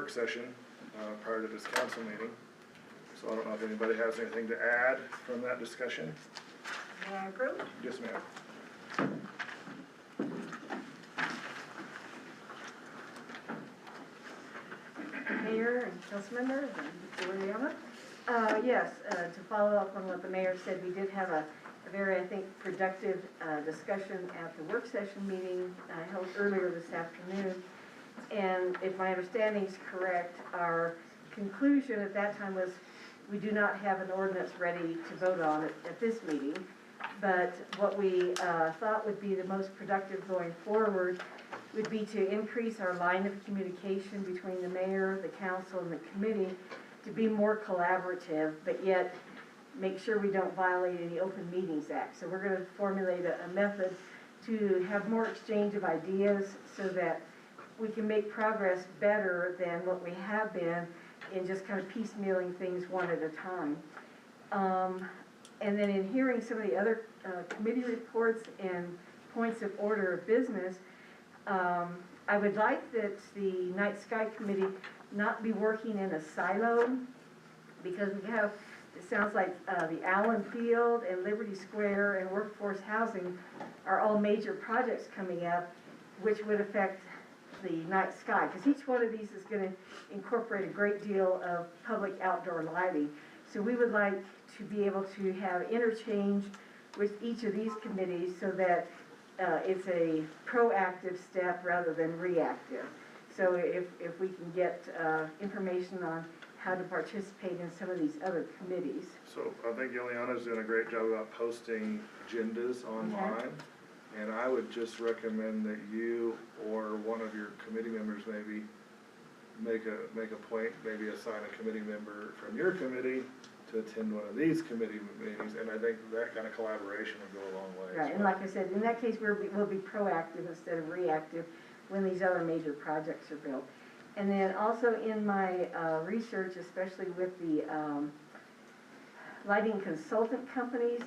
session, prior to this council meeting. So I don't know if anybody has anything to add from that discussion? May I approve? Yes, ma'am. Mayor and council members and Juliana. Yes, to follow up on what the mayor said, we did have a very, I think, productive discussion at the work session meeting held earlier this afternoon. And if my understanding is correct, our conclusion at that time was we do not have an ordinance ready to vote on at this meeting. But what we thought would be the most productive going forward would be to increase our line of communication between the mayor, the council, and the committee to be more collaborative, but yet make sure we don't violate any Open Meetings Act. So we're going to formulate a method to have more exchange of ideas so that we can make progress better than what we have been in just kind of piecemealing things one at a time. And then in hearing some of the other committee reports and points of order of business, I would like that the Night Sky Committee not be working in a silo, because we have, it sounds like the Allen Field and Liberty Square and workforce housing are all major projects coming up, which would affect the night sky, because each one of these is going to incorporate a great deal of public outdoor lighting. So we would like to be able to have interchange with each of these committees so that it's a proactive step rather than reactive. So if we can get information on how to participate in some of these other committees. So I think Ileana's doing a great job about posting agendas online. And I would just recommend that you or one of your committee members maybe make a point, maybe assign a committee member from your committee to attend one of these committee meetings, and I think that kind of collaboration would go a long way. Right, and like I said, in that case, we'll be proactive instead of reactive when these other major projects are built. And then also in my research, especially with the lighting consultant companies,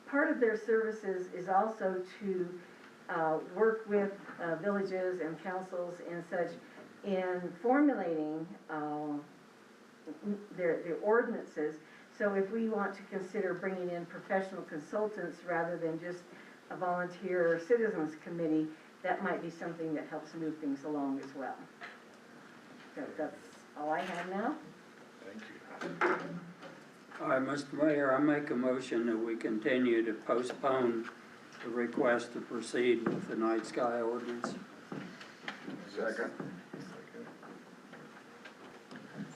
part of their services is also to work with villages and councils and such in formulating their ordinances. So if we want to consider bringing in professional consultants rather than just a volunteer citizens committee, that might be something that helps move things along as well. So that's all I have now. Thank you. All right, Mr. Mayor, I make a motion that we continue to postpone the request to proceed with the night sky ordinance. Second.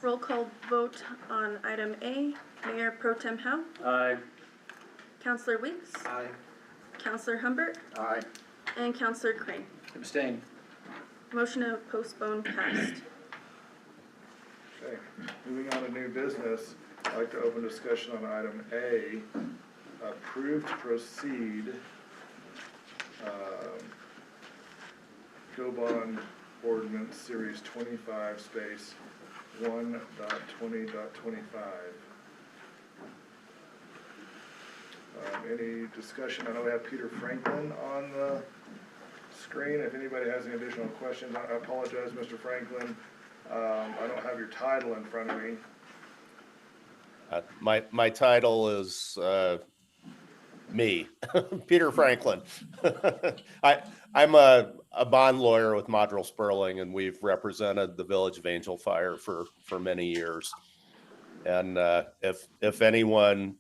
Roll call vote on item A. Mayor Pro Tem Howe, Aye. Councillor Weeks, Aye. Councillor Humbert, Aye. and Councillor Crane. Abstain. Motion to postpone passed. Okay, moving on to new business, I'd like to open discussion on item A, approved to proceed, Go Bond Ordinance Series 25 space 1.20.25. Any discussion? I know we have Peter Franklin on the screen. If anybody has any additional questions, I apologize, Mr. Franklin. I don't have your title in front of me. My title is me, Peter Franklin. I'm a bond lawyer with Modrell Sperling, and we've represented the Village of Angel Fire for many years. And if anyone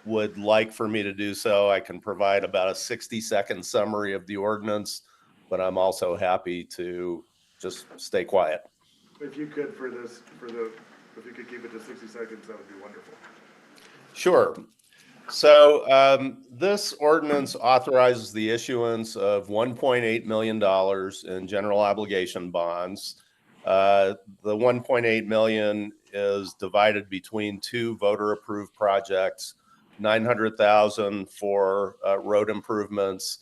would like for me to do so, I can provide about a 60-second summary of the ordinance, but I'm also happy to just stay quiet. If you could if you could keep it to 60 seconds, that would be wonderful. Sure. So this ordinance authorizes the issuance of $1.8 million in general obligation bonds. The 1.8 million is divided between two voter-approved projects, 900,000 for road improvements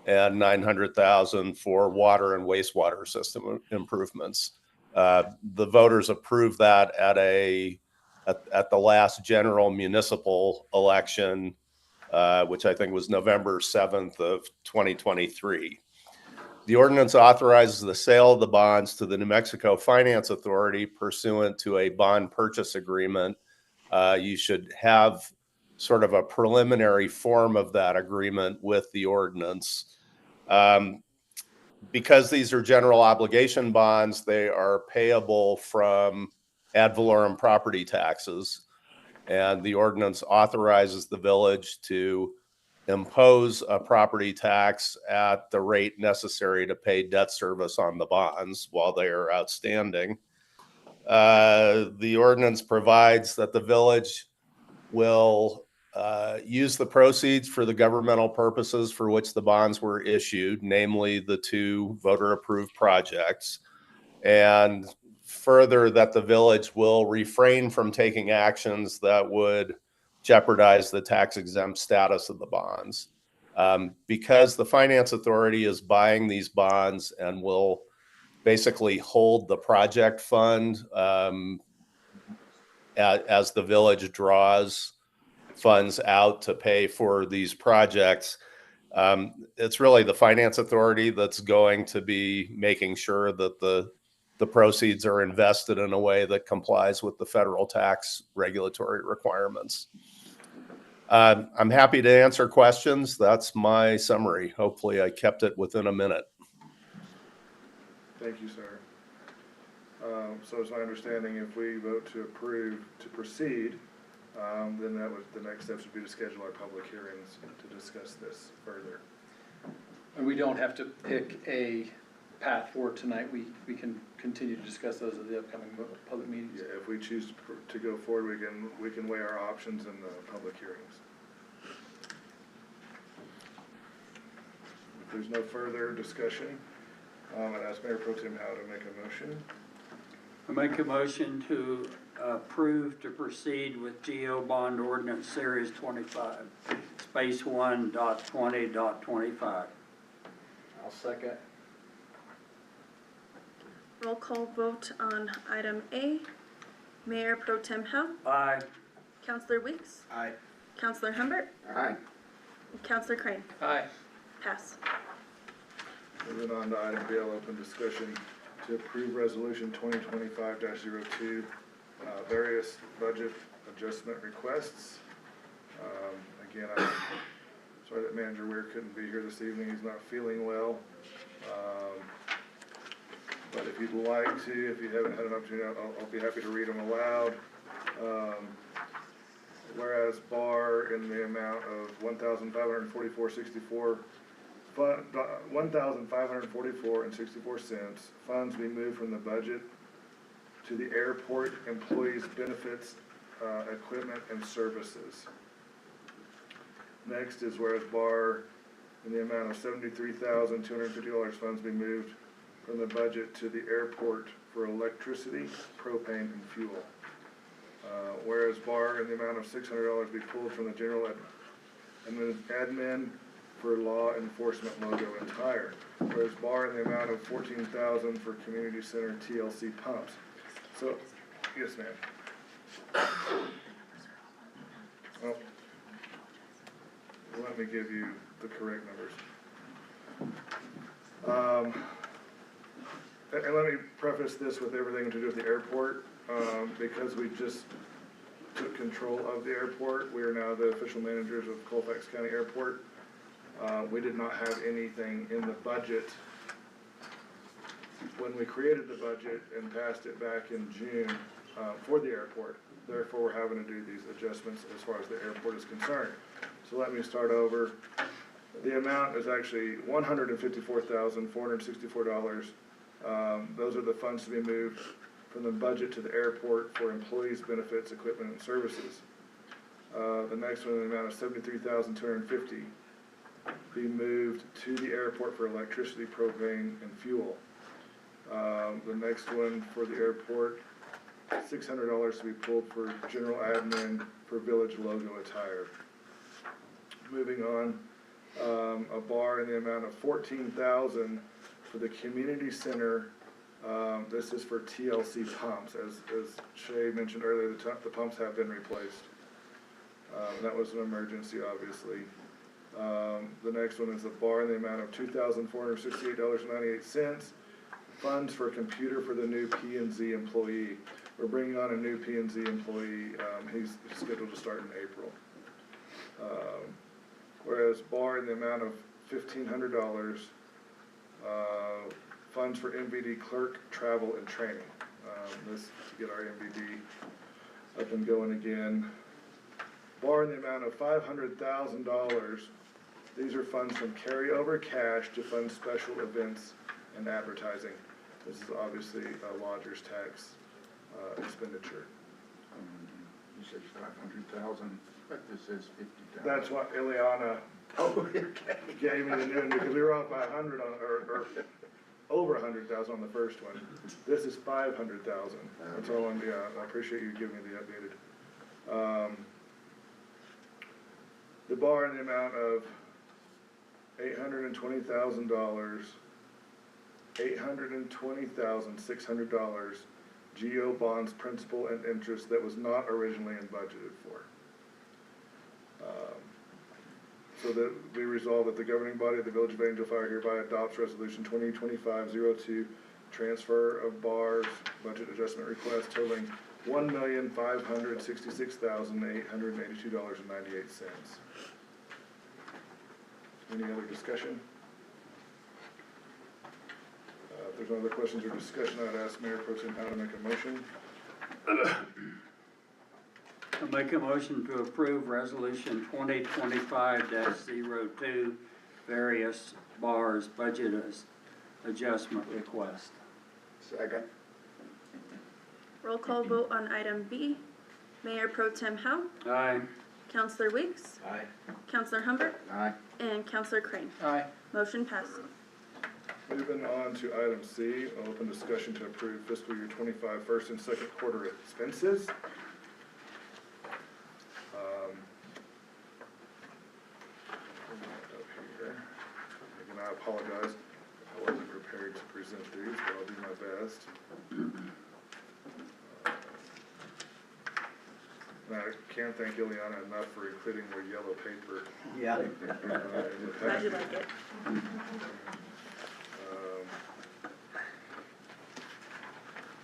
and 900,000 for water and wastewater system improvements. The voters approved that at the last general municipal election, which I think was November 7th of 2023. The ordinance authorizes the sale of the bonds to the New Mexico Finance Authority pursuant to a bond purchase agreement. You should have sort of a preliminary form of that agreement with the ordinance. Because these are general obligation bonds, they are payable from ad valorem property taxes. And the ordinance authorizes the village to impose a property tax at the rate necessary to pay debt service on the bonds while they are outstanding. The ordinance provides that the village will use the proceeds for the governmental purposes for which the bonds were issued, namely the two voter-approved projects, and further that the village will refrain from taking actions that would jeopardize the tax-exempt status of the bonds. Because the Finance Authority is buying these bonds and will basically hold the project fund as the village draws funds out to pay for these projects. It's really the Finance Authority that's going to be making sure that the proceeds are invested in a way that complies with the federal tax regulatory requirements. I'm happy to answer questions. That's my summary. Hopefully I kept it within a minute. Thank you, sir. So it's my understanding if we vote to approve to proceed, then the next steps would be to schedule our public hearings to discuss this further. And we don't have to pick a path forward tonight. We can continue to discuss those at the upcoming public meetings. Yeah, if we choose to go forward, we can weigh our options in the public hearings. If there's no further discussion, I'd ask Mayor Pro Tem Howe to make a motion. I make a motion to approve to proceed with GO Bond Ordinance Series 25, Space 1.20.25. I'll second. Roll call vote on item A. Mayor Pro Tem Howe, Aye. Counselor Weeks, Aye. Counselor Humbert, Aye. and Counselor Crane. Aye. Pass. Moving on to item B, I'll open discussion to approve resolution 2025-02, various budget adjustment requests. Again, I'm sorry that Manager Weir couldn't be here this evening. He's not feeling well. But if you'd like to, if you haven't had an opportunity, I'll be happy to read them aloud. Whereas bar in the amount of $1,544.64, $1,544.64 funds be moved from the budget to the airport employees benefits, equipment and services. Next is whereas bar in the amount of $73,250 funds be moved from the budget to the airport for electricity, propane, and fuel. Whereas bar in the amount of $600 be pulled from the general admin for law enforcement logo and tire. Whereas bar in the amount of $14,000 for community center TLC pumps. So, yes, ma'am. Well, let me give you the correct numbers. And let me preface this with everything to do with the airport, because we just took control of the airport. We are now the official managers of Colfax County Airport. We did not have anything in the budget when we created the budget and passed it back in June for the airport. Therefore, we're having to do these adjustments as far as the airport is concerned. So let me start over. The amount is actually $154,464. Those are the funds to be moved from the budget to the airport for employees' benefits, equipment, and services. The next one, in the amount of $73,250, be moved to the airport for electricity, propane, and fuel. The next one for the airport, $600 to be pulled for general admin for village logo attire. Moving on, a bar in the amount of $14,000 for the community center. This is for TLC pumps, as Shay mentioned earlier, the pumps have been replaced. That was an emergency, obviously. The next one is a bar in the amount of $2,468.98. Funds for a computer for the new P&Z employee. We're bringing on a new P&Z employee. He's scheduled to start in April. Whereas bar in the amount of $1,500. Funds for MVD clerk travel and training. This to get our MVD up and going again. Bar in the amount of $500,000. These are funds from carryover cash to fund special events and advertising. This is obviously a lodger's tax expenditure. You said 500,000, but this is 50,000. That's what Ileana gave me the new one, because we were off by 100 on, or over 100,000 on the first one. This is 500,000. That's all I'm, yeah, I appreciate you giving me the updated. The bar in the amount of $820,000, $820,600 GO bonds principal and interest that was not originally budgeted for. So that we resolve that the governing body of the Village of Angel Fire hereby adopts resolution 2025-02, transfer of bars, budget adjustment request totaling $1,566,882.98. Any other discussion? If there's no other questions or discussion, I'd ask Mayor Pro Tem Howe to make a motion. I make a motion to approve resolution 2025-02, various bars budget adjustment request. Second. Roll call vote on item B. Mayor Pro Tem Howe, Aye. Counselor Weeks, Aye. Counselor Humbert, Aye. and Counselor Crane. Aye. Motion passed. Moving on to item C, open discussion to approve fiscal year 25 first and second quarter expenses. Up here. Again, I apologize, I wasn't prepared to present these, but I'll do my best. And I can't thank Ileana enough for including the yellow paper. Yeah. In the Glad you packet. like it.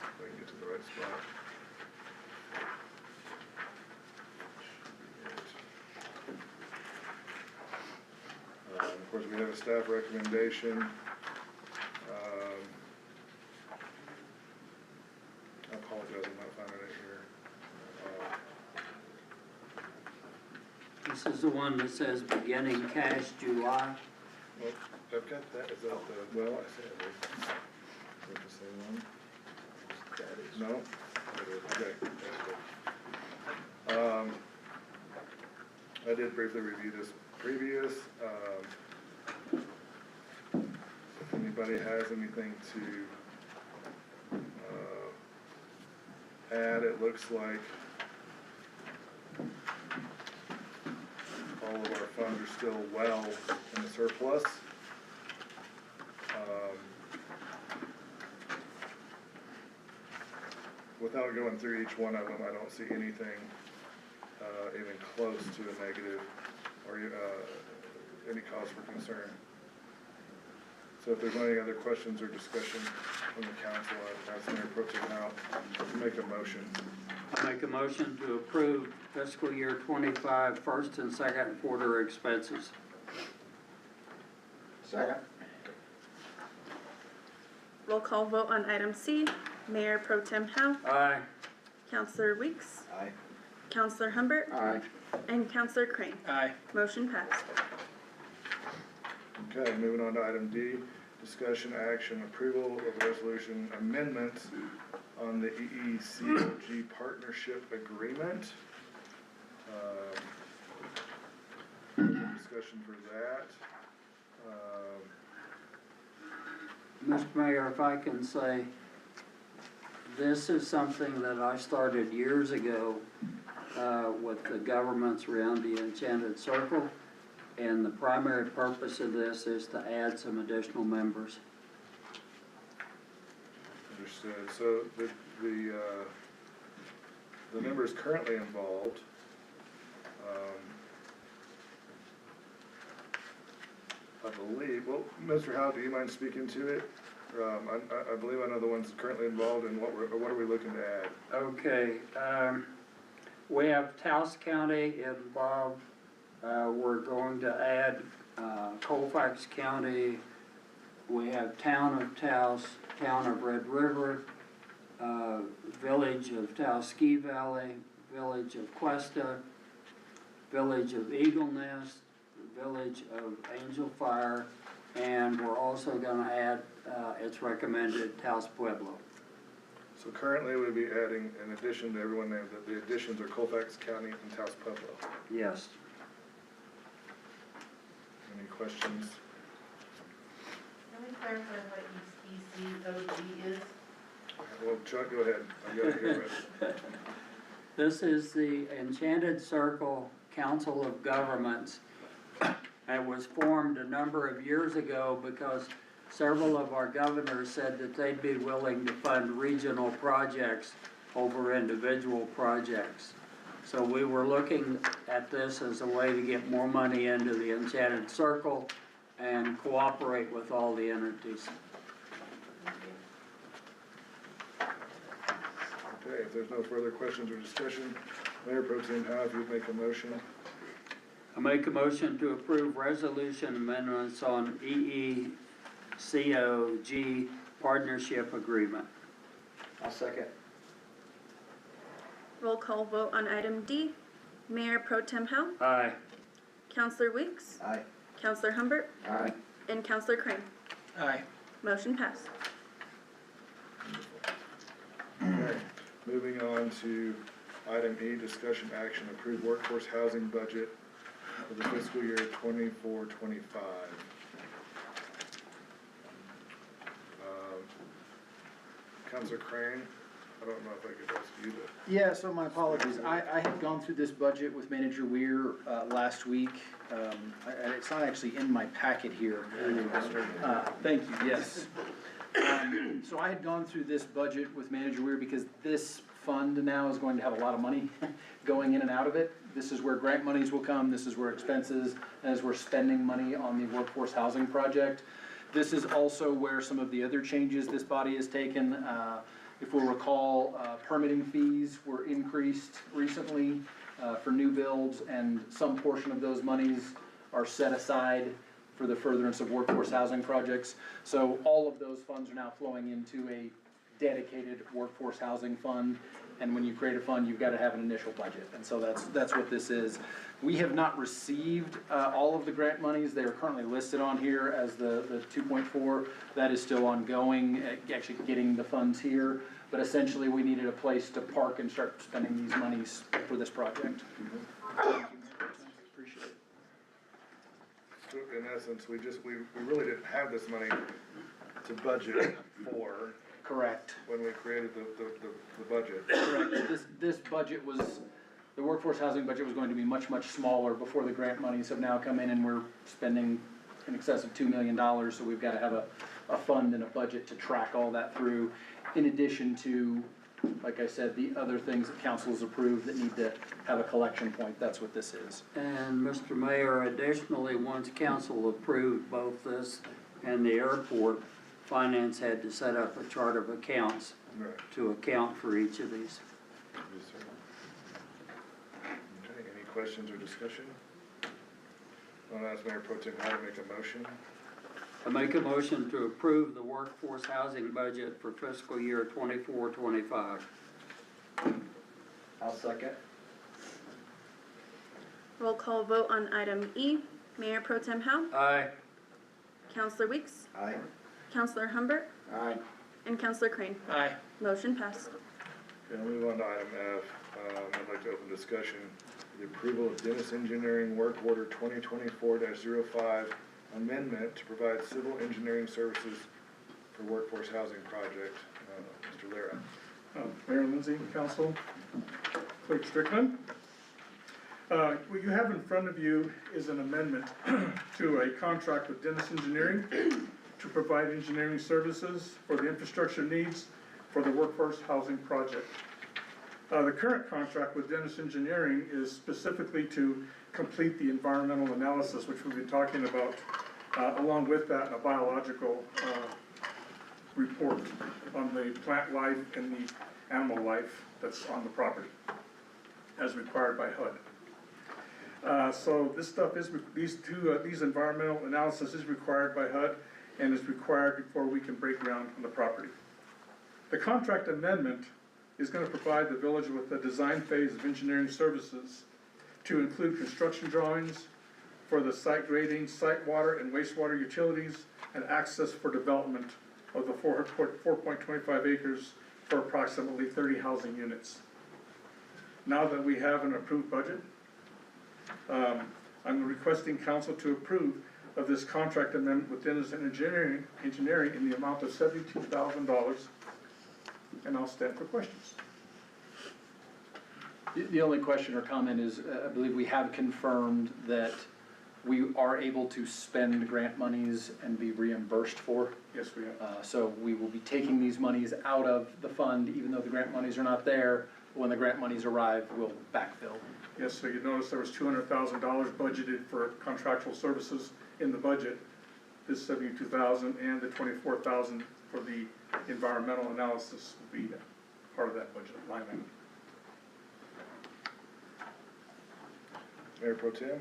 If I can get to the right spot. Of course, we have a staff recommendation. I apologize, I'm not finding it here. This is the one that says beginning cash July. Well, I've got that, is that the, well, I said it is. Is that the same one? That is. No? It is, okay, that's good. I did briefly review this previous, if anybody has anything to, add, it looks like all of our funds are still well in the surplus. Without going through each one of them, I don't see anything even close to a negative or any cause for concern. So if there's any other questions or discussion from the council, I'd ask Mayor Pro Tem Howe to make a motion. I make a motion to approve fiscal year 25 first and second quarter expenses. Second. Roll call vote on item C. Mayor Pro Tem Howe, Aye. Counselor Weeks, Aye. Counselor Humbert, Aye. and Counselor Crane. Aye. Motion passed. Okay, moving on to item D, discussion action approval of resolution amendments on the EECOG partnership agreement. Discussion for that. Mr. Mayor, if I can say, this is something that I started years ago with the governments around the Enchanted Circle. And the primary purpose of this is to add some additional members. Understood. So the members currently involved, I believe, well, Mr. Howe, do you mind speaking to it? I believe I know the ones currently involved, and what are we looking to add? Okay, we have Taos County involved. We're going to add Colfax County. We have Town of Taos, Town of Red River, Village of Taos Ski Valley, Village of Cuesta, Village of Eagle Nest, Village of Angel Fire, and we're also gonna add, it's recommended, Taos Pueblo. So currently we'd be adding, in addition to everyone named, that the additions are Colfax County and Taos Pueblo. Yes. Any questions? Can we clarify what ECOG is? Well, Chuck, go ahead. I got it here. This is the Enchanted Circle Council of Governments. It was formed a number of years ago because several of our governors said that they'd be willing to fund regional projects over individual projects. So we were looking at this as a way to get more money into the Enchanted Circle and cooperate with all the entities. Okay, if there's no further questions or discussion, Mayor Pro Tem Howe, if you'd make a motion. I make a motion to approve resolution amendments on EECOG partnership agreement. I'll second. Roll call vote on item D. Mayor Pro Tem Howe, Aye. Counselor Weeks, Aye. Counselor Humbert, Aye. and Counselor Crane. Aye. Motion passed. Okay, moving on to item E, discussion action, approved workforce housing budget for the fiscal year 24-25. Counselor Crane, I don't know if I could ask you to. Yeah, so my apologies. I had gone through this budget with Manager Weir last week. It's not actually in my packet here. Thank you, yes. So I had gone through this budget with Manager Weir because this fund now is going to have a lot of money going in and out of it. This is where grant monies will come, this is where expenses, as we're spending money on the workforce housing project. This is also where some of the other changes this body has taken. If we'll recall, permitting fees were increased recently for new builds, and some portion of those monies are set aside for the furtherance of workforce housing projects. So all of those funds are now flowing into a dedicated workforce housing fund. And when you create a fund, you've got to have an initial budget. And so that's what this is. We have not received all of the grant monies. They are currently listed on here as the 2.4. That is still ongoing, actually getting the funds here. But essentially, we needed a place to park and start spending these monies for this project. Appreciate it. So in essence, we really didn't have this money to budget for. Correct. When we created the budget. Correct. This budget was, the workforce housing budget was going to be much, much smaller before the grant monies have now come in, and we're spending in excess of $2 million, so we've got to have a fund and a budget to track all that through, in addition to, like I said, the other things that council has approved that need to have a collection point. That's what this is. And Mr. Mayor, additionally, once council approved both this and the airport, Finance had to set up a chart of accounts Right. to account for each of these. Yes, sir. Okay, any questions or discussion? I'll ask Mayor Pro Tem Howe to make a motion. I make a motion to approve the workforce housing budget for fiscal year 24-25. I'll second. Roll call vote on item E. Mayor Pro Tem Howe, Aye. Counselor Weeks, Aye. Counselor Humbert, Aye. and Counselor Crane. Aye. Motion passed. Okay, I'll move on to item F. I'd like to open discussion the approval of Dennis Engineering Work Order 2024-05 amendment to provide civil engineering services for workforce housing project. Mr. Lara. Mayor Lindsay, Council, Clerk Strickland. What you have in front of you is an amendment to a contract with Dennis Engineering to provide engineering services for the infrastructure needs for the workforce housing project. The current contract with Dennis Engineering is specifically to complete the environmental analysis, which we've been talking about, along with that, a biological report on the plant life and the animal life that's on the property, as required by HUD. So this stuff is, these environmental analysis is required by HUD and is required before we can break ground on the property. The contract amendment is gonna provide the village with a design phase of engineering services to include construction drawings for the site grading, site water and wastewater utilities, and access for development of the 4.25 acres for approximately 30 housing units. Now that we have an approved budget, I'm requesting council to approve of this contract amendment with Dennis Engineering in the amount of $72,000, and I'll stand for questions. The only question or comment is, I believe we have confirmed that we are able to spend grant monies and be reimbursed for. Yes, we have. So we will be taking these monies out of the fund, even though the grant monies are not there. When the grant monies arrive, we'll backfill. Yes, so you notice there was $200,000 budgeted for contractual services in the budget. This $72,000 and the $24,000 for the environmental analysis will be part of that budget line item. Mayor Pro Tem.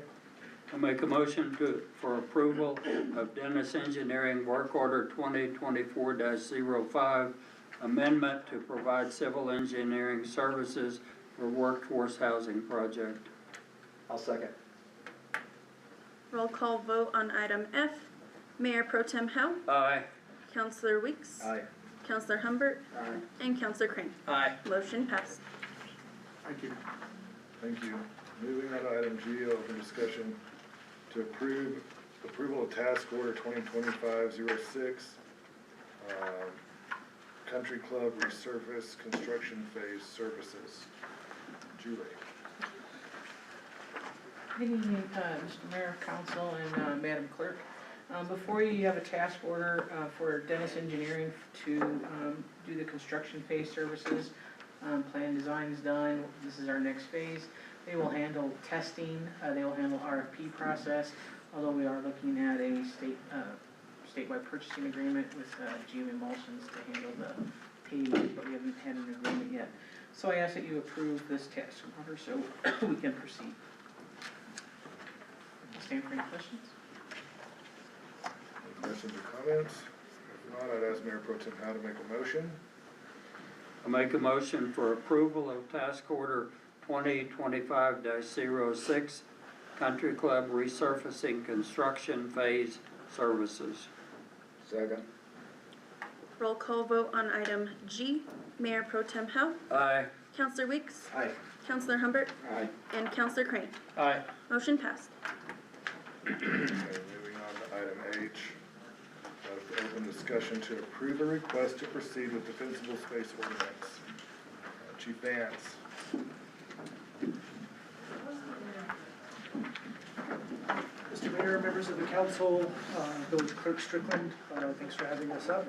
I make a motion for approval of Dennis Engineering Work Order 2024-05 amendment to provide civil engineering services for workforce housing project. I'll second. Roll call vote on item F. Mayor Pro Tem Howe, Aye. Counselor Weeks, Aye. Counselor Humbert, Aye. and Counselor Crane. Aye. Motion passed. Thank you. Thank you. Moving on to item G, open discussion to approval of task order 2025-06, Country Club resurface construction phase services. Julie. Good evening, Mr. Mayor, Council, and Madam Clerk. Before you have a task order for Dennis Engineering to do the construction phase services. Plan design is done. This is our next phase. They will handle testing. They will handle RFP process, although we are looking at a statewide purchasing agreement with GM Emulsions to handle the paving, but we haven't had an agreement yet. So I ask that you approve this task order so we can proceed. Stand for any questions? Any questions or comments? If not, I'd ask Mayor Pro Tem Howe to make a motion. I make a motion for approval of task order 2025-06 Country Club resurfacing construction phase services. Second. Roll call vote on item G. Mayor Pro Tem Howe, Aye. Counselor Weeks, Aye. Counselor Humbert, Aye. and Counselor Crane. Aye. Motion passed. Okay, moving on to item H. Open discussion to approve a request to proceed with defensible space ordinance. Chief Vance. Mr. Mayor, members of the council, Village Clerk Strickland, thanks for having us up.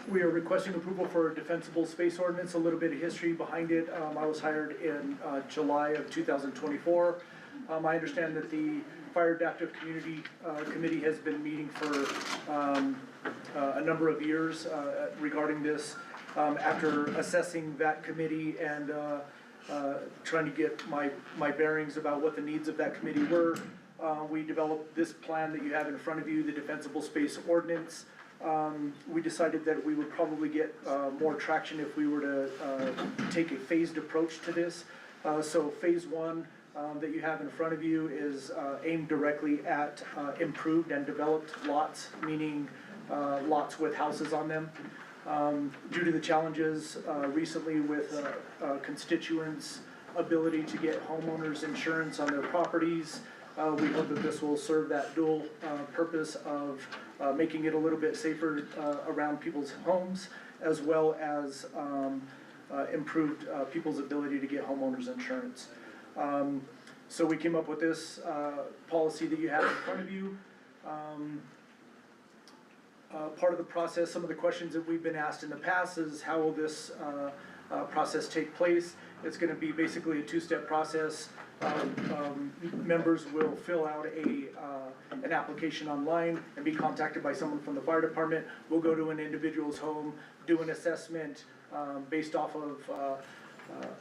We are requesting approval for a defensible space ordinance, a little bit of history behind it. I was hired in July of 2024. I understand that the Fire Adaptive Community Committee has been meeting for a number of years regarding this. After assessing that committee and trying to get my bearings about what the needs of that committee were, we developed this plan that you have in front of you, the Defensible Space Ordinance. We decided that we would probably get more traction if we were to take a phased approach to this. So phase one that you have in front of you is aimed directly at improved and developed lots, meaning lots with houses on them. Due to the challenges recently with constituents ability to get homeowners insurance on their properties. We hope that this will serve that dual purpose of making it a little bit safer around people's homes, as well as improved people's ability to get homeowners insurance. So we came up with this policy that you have in front of you. Part of the process, some of the questions that we've been asked in the past is how will this process take place? It's gonna be basically a two-step process. Members will fill out an application online and be contacted by someone from the fire department. We'll go to an individual's home, do an assessment based off of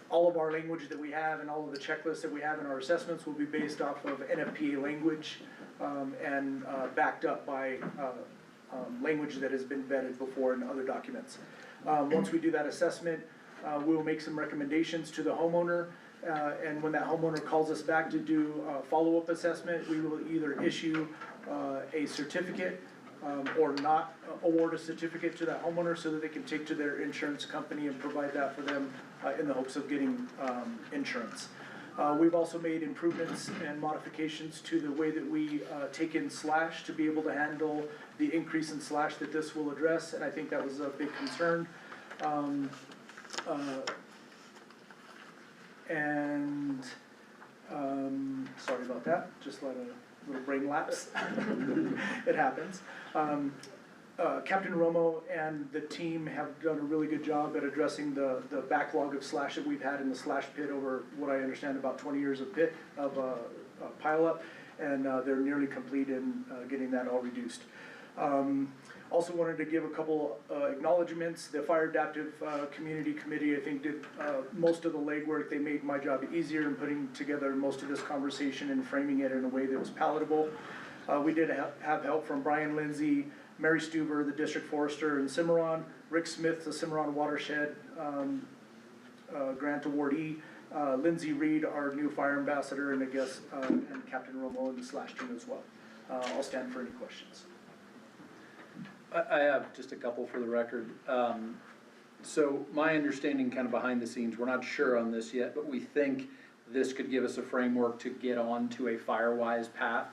all of our language that we have, and all of the checklists that we have in our assessments will be based off of NFPA language and backed up by language that has been vetted before in other documents. Once we do that assessment, we will make some recommendations to the homeowner, and when that homeowner calls us back to do a follow-up assessment, we will either issue a certificate or not award a certificate to that homeowner so that they can take to their insurance company and provide that for them in the hopes of getting insurance. We've also made improvements and modifications to the way that we take in slash to be able to handle the increase in slash that this will address, and I think that was a big concern. Sorry about that, just let a little brain lapse. It happens. Captain Romo and the team have done a really good job at addressing the backlog of slash that we've had in the slash pit over what I understand about 20 years of pile up, and they're nearly complete in getting that all reduced. Also wanted to give a couple acknowledgements. The Fire Adaptive Community Committee, I think, did most of the legwork. They made my job easier in putting together most of this conversation and framing it in a way that was palatable. We did have help from Brian Lindsay, Mary Stuber, the District Forester in Cimarron, Rick Smith, the Cimarron Watershed Grant Awardee, Lindsay Reed, our new fire ambassador, and I guess, and Captain Romo and the slash team as well. I'll stand for any questions. I have just a couple for the record. So my understanding kind of behind the scenes, we're not sure on this yet, but we think this could give us a framework to get onto a Firewise path.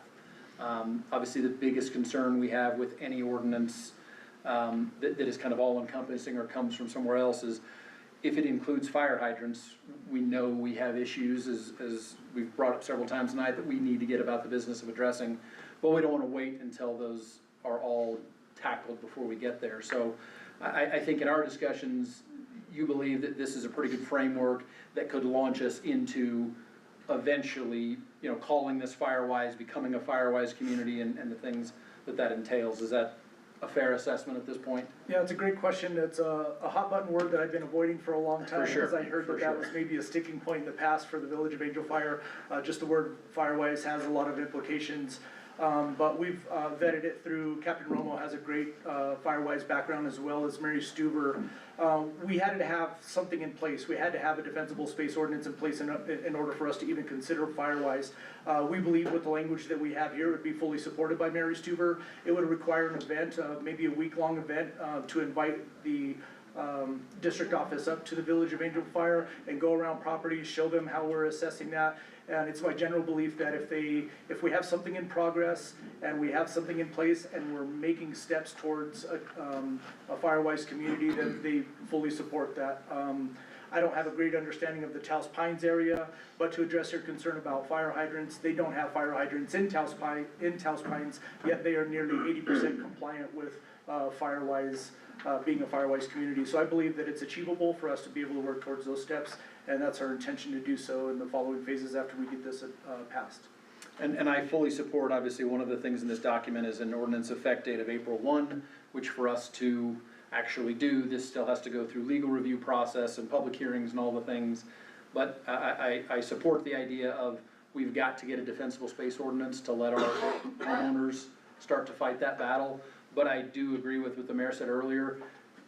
Obviously the biggest concern we have with any ordinance that is kind of all encompassing or comes from somewhere else is if it includes fire hydrants, we know we have issues as we've brought up several times tonight that we need to get about the business of addressing, but we don't want to wait until those are all tackled before we get there. So I think in our discussions, you believe that this is a pretty good framework that could launch us into eventually, calling this Firewise, becoming a Firewise community and the things that entails. Is that a fair assessment at this point? Yeah, it's a great question. It's a hot button word that I've been avoiding for a long time. For sure. Because I heard that was maybe a sticking point in the past for the Village of Angel Fire. Just the word Firewise has a lot of implications. But we've vetted it through. Captain Romo has a great Firewise background, as well as Mary Stuber. We had to have something in place. We had to have a defensible space ordinance in place in order for us to even consider Firewise. We believe with the language that we have here, it would be fully supported by Mary Stuber. It would require an event, maybe a week-long event, to invite the district office up to the Village of Angel Fire and go around properties, show them how we're assessing that. And it's my general belief that if we have something in progress and we have something in place and we're making steps towards a Firewise community, then they fully support that. I don't have a great understanding of the Taos Pines area, but to address your concern about fire hydrants, they don't have fire hydrants in Taos Pines, yet they are nearly 80% compliant with Firewise, being a Firewise community. So I believe that it's achievable for us to be able to work towards those steps, and that's our intention to do so in the following phases after we get this passed. And I fully support, obviously, one of the things in this document is an ordinance effect date of April 1, which for us to actually do, this still has to go through legal review process and public hearings and all the things. But I support the idea of we've got to get a defensible space ordinance to let our homeowners start to fight that battle. But I do agree with what the mayor said earlier.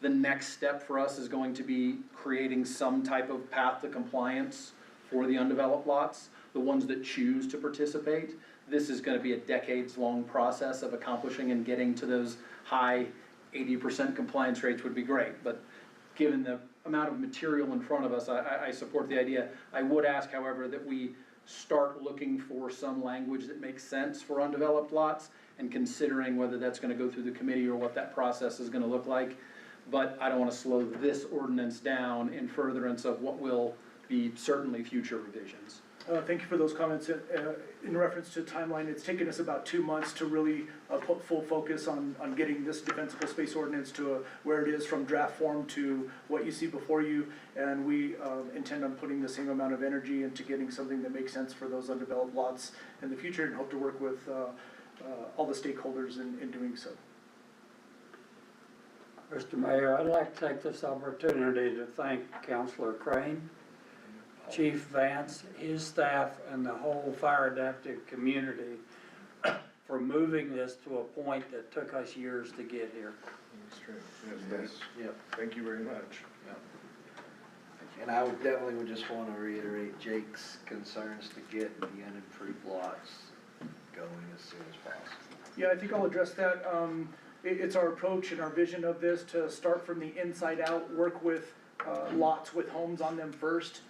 The next step for us is going to be creating some type of path to compliance for the undeveloped lots, the ones that choose to participate. This is going to be a decades-long process of accomplishing and getting to those high 80% compliance rates would be great. But given the amount of material in front of us, I support the idea. I would ask, however, that we start looking for some language that makes sense for undeveloped lots and considering whether that's gonna go through the committee or what that process is gonna look like. But I don't wanna slow this ordinance down in furtherance of what will be certainly future revisions. Thank you for those comments. In reference to timeline, it's taken us about 2 months to really put full focus on getting this defensible space ordinance to where it is from draft form to what you see before you. And we intend on putting the same amount of energy into getting something that makes sense for those undeveloped lots in the future, and hope to work with all the stakeholders in doing so. Mr. Mayor, I'd like to take this opportunity to thank Councilor Crane, Chief Vance, his staff, and the whole fire adaptive community for moving this to a point that took us years to get here. That's true. Yes, Yep. thank you very much. And I would definitely just wanna reiterate Jake's concerns to get the unimproved lots going as soon as possible. Yeah, I think I'll address that. It's our approach and our vision of this to start from the inside out, work with lots with homes on them first,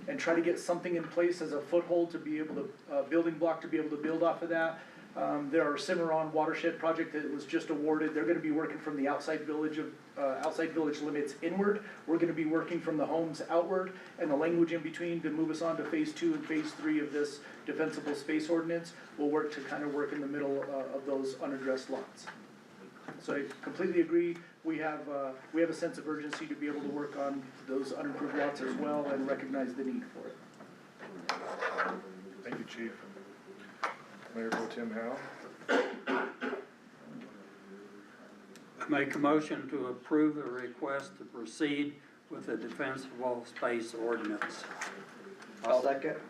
and try to get something in place as a foothold to be able to, building block to be able to build off of that. There are Cimarron watershed project that was just awarded. They're gonna be working from the outside village limits inward. We're gonna be working from the homes outward, and the language in between to move us on to phase 2 and phase 3 of this defensible space ordinance. We'll work to kind of work in the middle of those unaddressed lots. So I completely agree. We have a sense of urgency to be able to work on those unimproved lots as well and recognize the need for it. Thank you, Chief. Mayor Pro Tem Howe? Make a motion to approve the request to proceed with the defensible space ordinance. I'll second.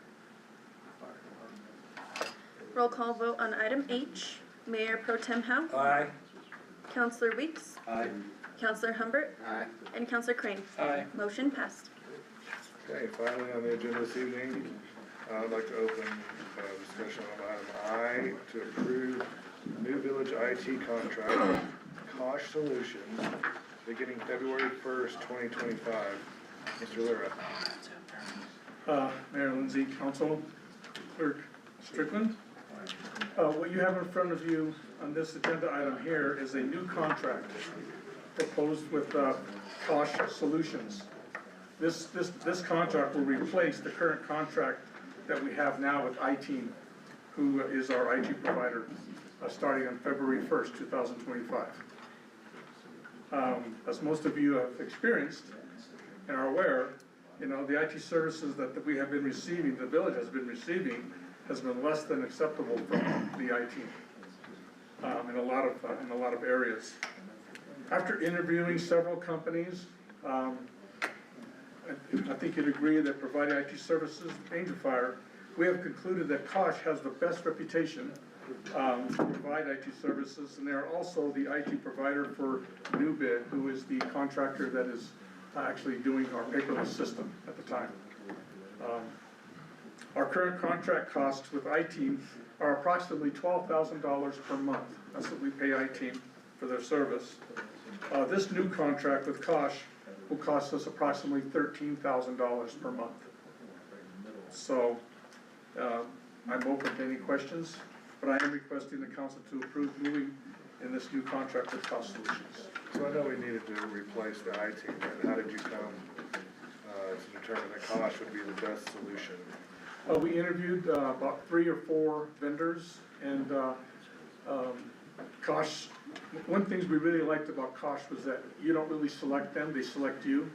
Roll call vote on item H. Mayor Pro Tem Howe. Aye. Counselor Weeks. Aye. Counselor Humbert. Aye. And Counselor Crane. Aye. Motion passed. Okay, finally on the agenda this evening, I'd like to open discussion on item I to approve new village IT contract with Kosh Solutions beginning February 1st, 2025. Mr. Lyra. Mayor Lindsay, Council, Clerk Strickland. What you have in front of you on this agenda item here is a new contract proposed with Kosh Solutions. This contract will replace the current contract that we have now with I-Team, who is our IT provider, starting on February 1st, 2025. As most of you have experienced and are aware, you know, the IT services that we have been receiving, the village has been receiving, has been less than acceptable from the I-Team in a lot of areas. After interviewing several companies, I think you'd agree that providing IT services, Angel Fire, we have concluded that Kosh has the best reputation to provide IT services, and they are also the IT provider for NewBid, who is the contractor that is actually doing our paperless system at the time. Our current contract costs with I-Team are approximately $12,000 per month. That's what we pay I-Team for their service. This new contract with Kosh will cost us approximately $13,000 per month. So, I'm open to any questions, but I am requesting the council to approve moving in this new contract with Kosh Solutions. So I know we needed to replace the I-Team, and how did you come to determine that Kosh would be the best solution? We interviewed about 3 or 4 vendors, and Kosh, one of the things we really liked about Kosh was that you don't really select them, they select you.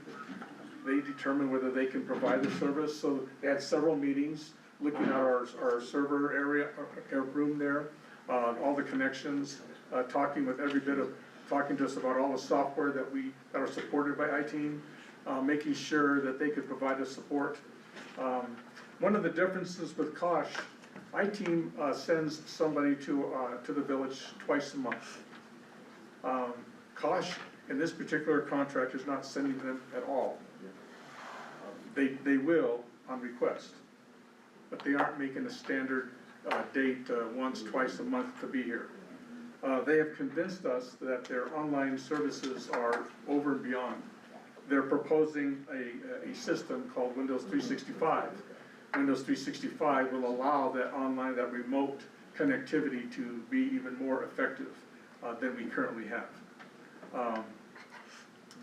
They determine whether they can provide the service, so they had several meetings looking at our server area, our room there, all the connections, talking to us about all the software that are supported by I-Team, making sure that they could provide us support. One of the differences with Kosh, I-Team sends somebody to the village twice a month. Kosh, in this particular contract, is not sending them at all. They will on request, but they aren't making a standard date once, twice a month to be here. They have convinced us that their online services are over and beyond they're proposing a system called Windows 365. Windows 365 will allow that online, that remote connectivity to be even more effective than we currently have.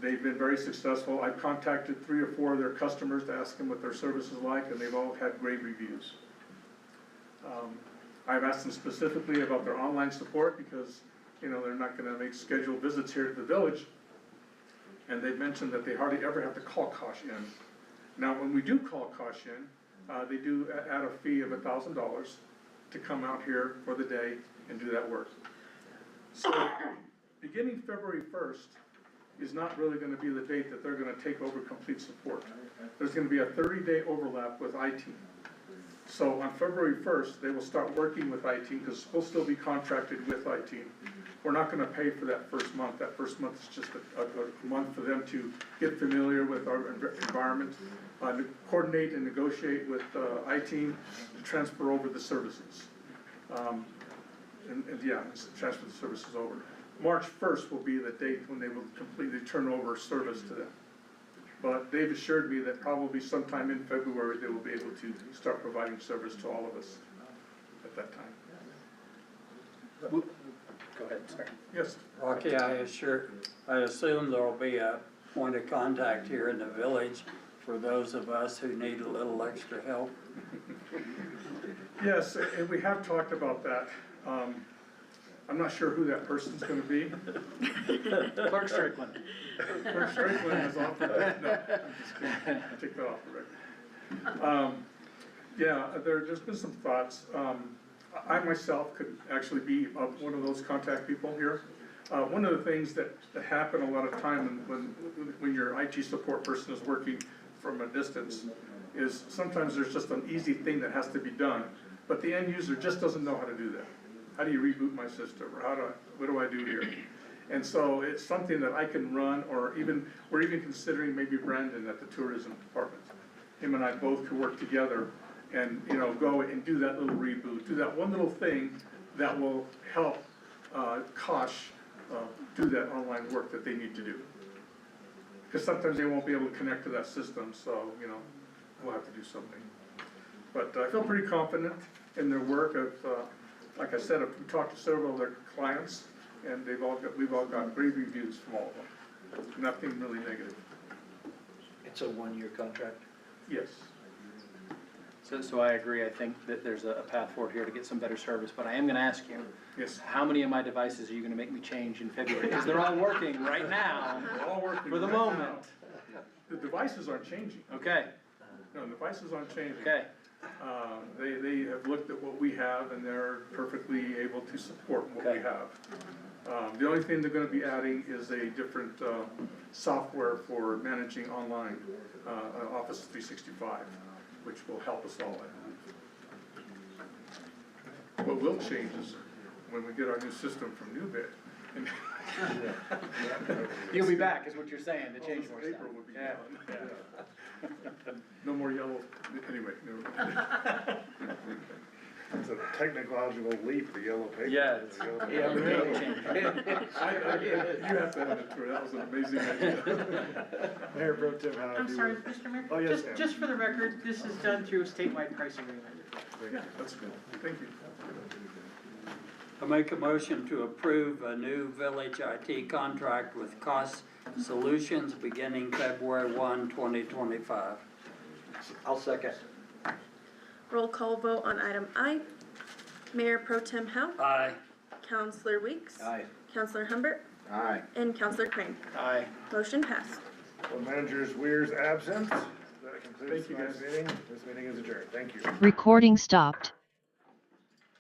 They've been very successful. I've contacted 3 or 4 of their customers to ask them what their service is like, and they've all had great reviews. I've asked them specifically about their online support because, you know, they're not gonna make scheduled visits here at the village. And they've mentioned that they hardly ever have to call Kosh in. Now, when we do call Kosh in, they do add a fee of $1,000 to come out here for the day and do that work. So, beginning February 1st is not really gonna be the date that they're gonna take over complete support. There's gonna be a 30-day overlap with IT. So on February 1st, they will start working with IT, because we'll still be contracted with IT. We're not gonna pay for that first month. That first month is just a month for them to get familiar with our environment, coordinate and negotiate with IT to transfer over the services. Transfer the services over. March 1st will be the date when they will completely turn over service to them. But they've assured me that probably sometime in February, they will be able to start providing service to all of us at that time. Go ahead, sorry. Yes. Rocky, I assume there'll be a point of contact here in the village for those of us who need a little extra help. Yes, and we have talked about that. I'm not sure who that person's gonna be. Clerk Strickland. Clerk Strickland has offered that. No, I'm just kidding. Take that off the record. There's been some thoughts. I myself could actually be one of those contact people here. One of the things that happen a lot of time when your IT support person is working from a distance is sometimes there's just an easy thing that has to be done, but the end user just doesn't know how to do that. How do you reboot my system, or what do I do here? And so it's something that I can run, or we're even considering maybe Brandon at the tourism department. Him and I both could work together and, you know, go and do that little reboot, do that one little thing that will help Kosh do that online work that they need to do. Because sometimes they won't be able to connect to that system, so, you know, we'll have to do something. But I feel pretty confident in their work. Like I said, I've talked to several of their clients, and we've all got great reviews from all of them. Nothing really negative. It's a 1-year contract? Yes. So I agree. I think that there's a path forward here to get some better service, but I am gonna ask you. Yes. How many of my devices are you gonna make me change in February? Because they're all working right now. They're all working for the right moment. now. The devices aren't changing. Okay, No, the devices aren't changing. okay. They have looked at what we have, and they're perfectly able to support what we Okay. have. The only thing they're gonna be adding is a different software for managing online, Office 365, which will help us all. What will change is when we get our new system from Newbit. You'll be back, is what you're saying, to change more stuff. April will be Yeah. gone. No more yellow, anyway. It's a technological leap, the yellow paper. Yeah, it's- The yellow yeah, paper. really changed. You have to have it, Troy, that was an amazing idea. Mayor Pro Tem Howe. I'm do sorry, we- Mr. Mayor? Oh, yes, ma'am. Just for the record, this is done through a statewide pricing agreement. Yeah, that's good, thank you. I make a motion to approve a new village IT contract with Cost Solutions beginning February 1, 2025. I'll second. Roll call vote on item I. Mayor Pro Tem Howe, Aye. Counselor Weeks, Aye. Counselor Humbert, Aye. and Counselor Crane. Aye. Motion passed. Well, Managers Weir's absent. That Thank concludes you, tonight's guys. meeting. This meeting is adjourned. Thank you. Recording stopped.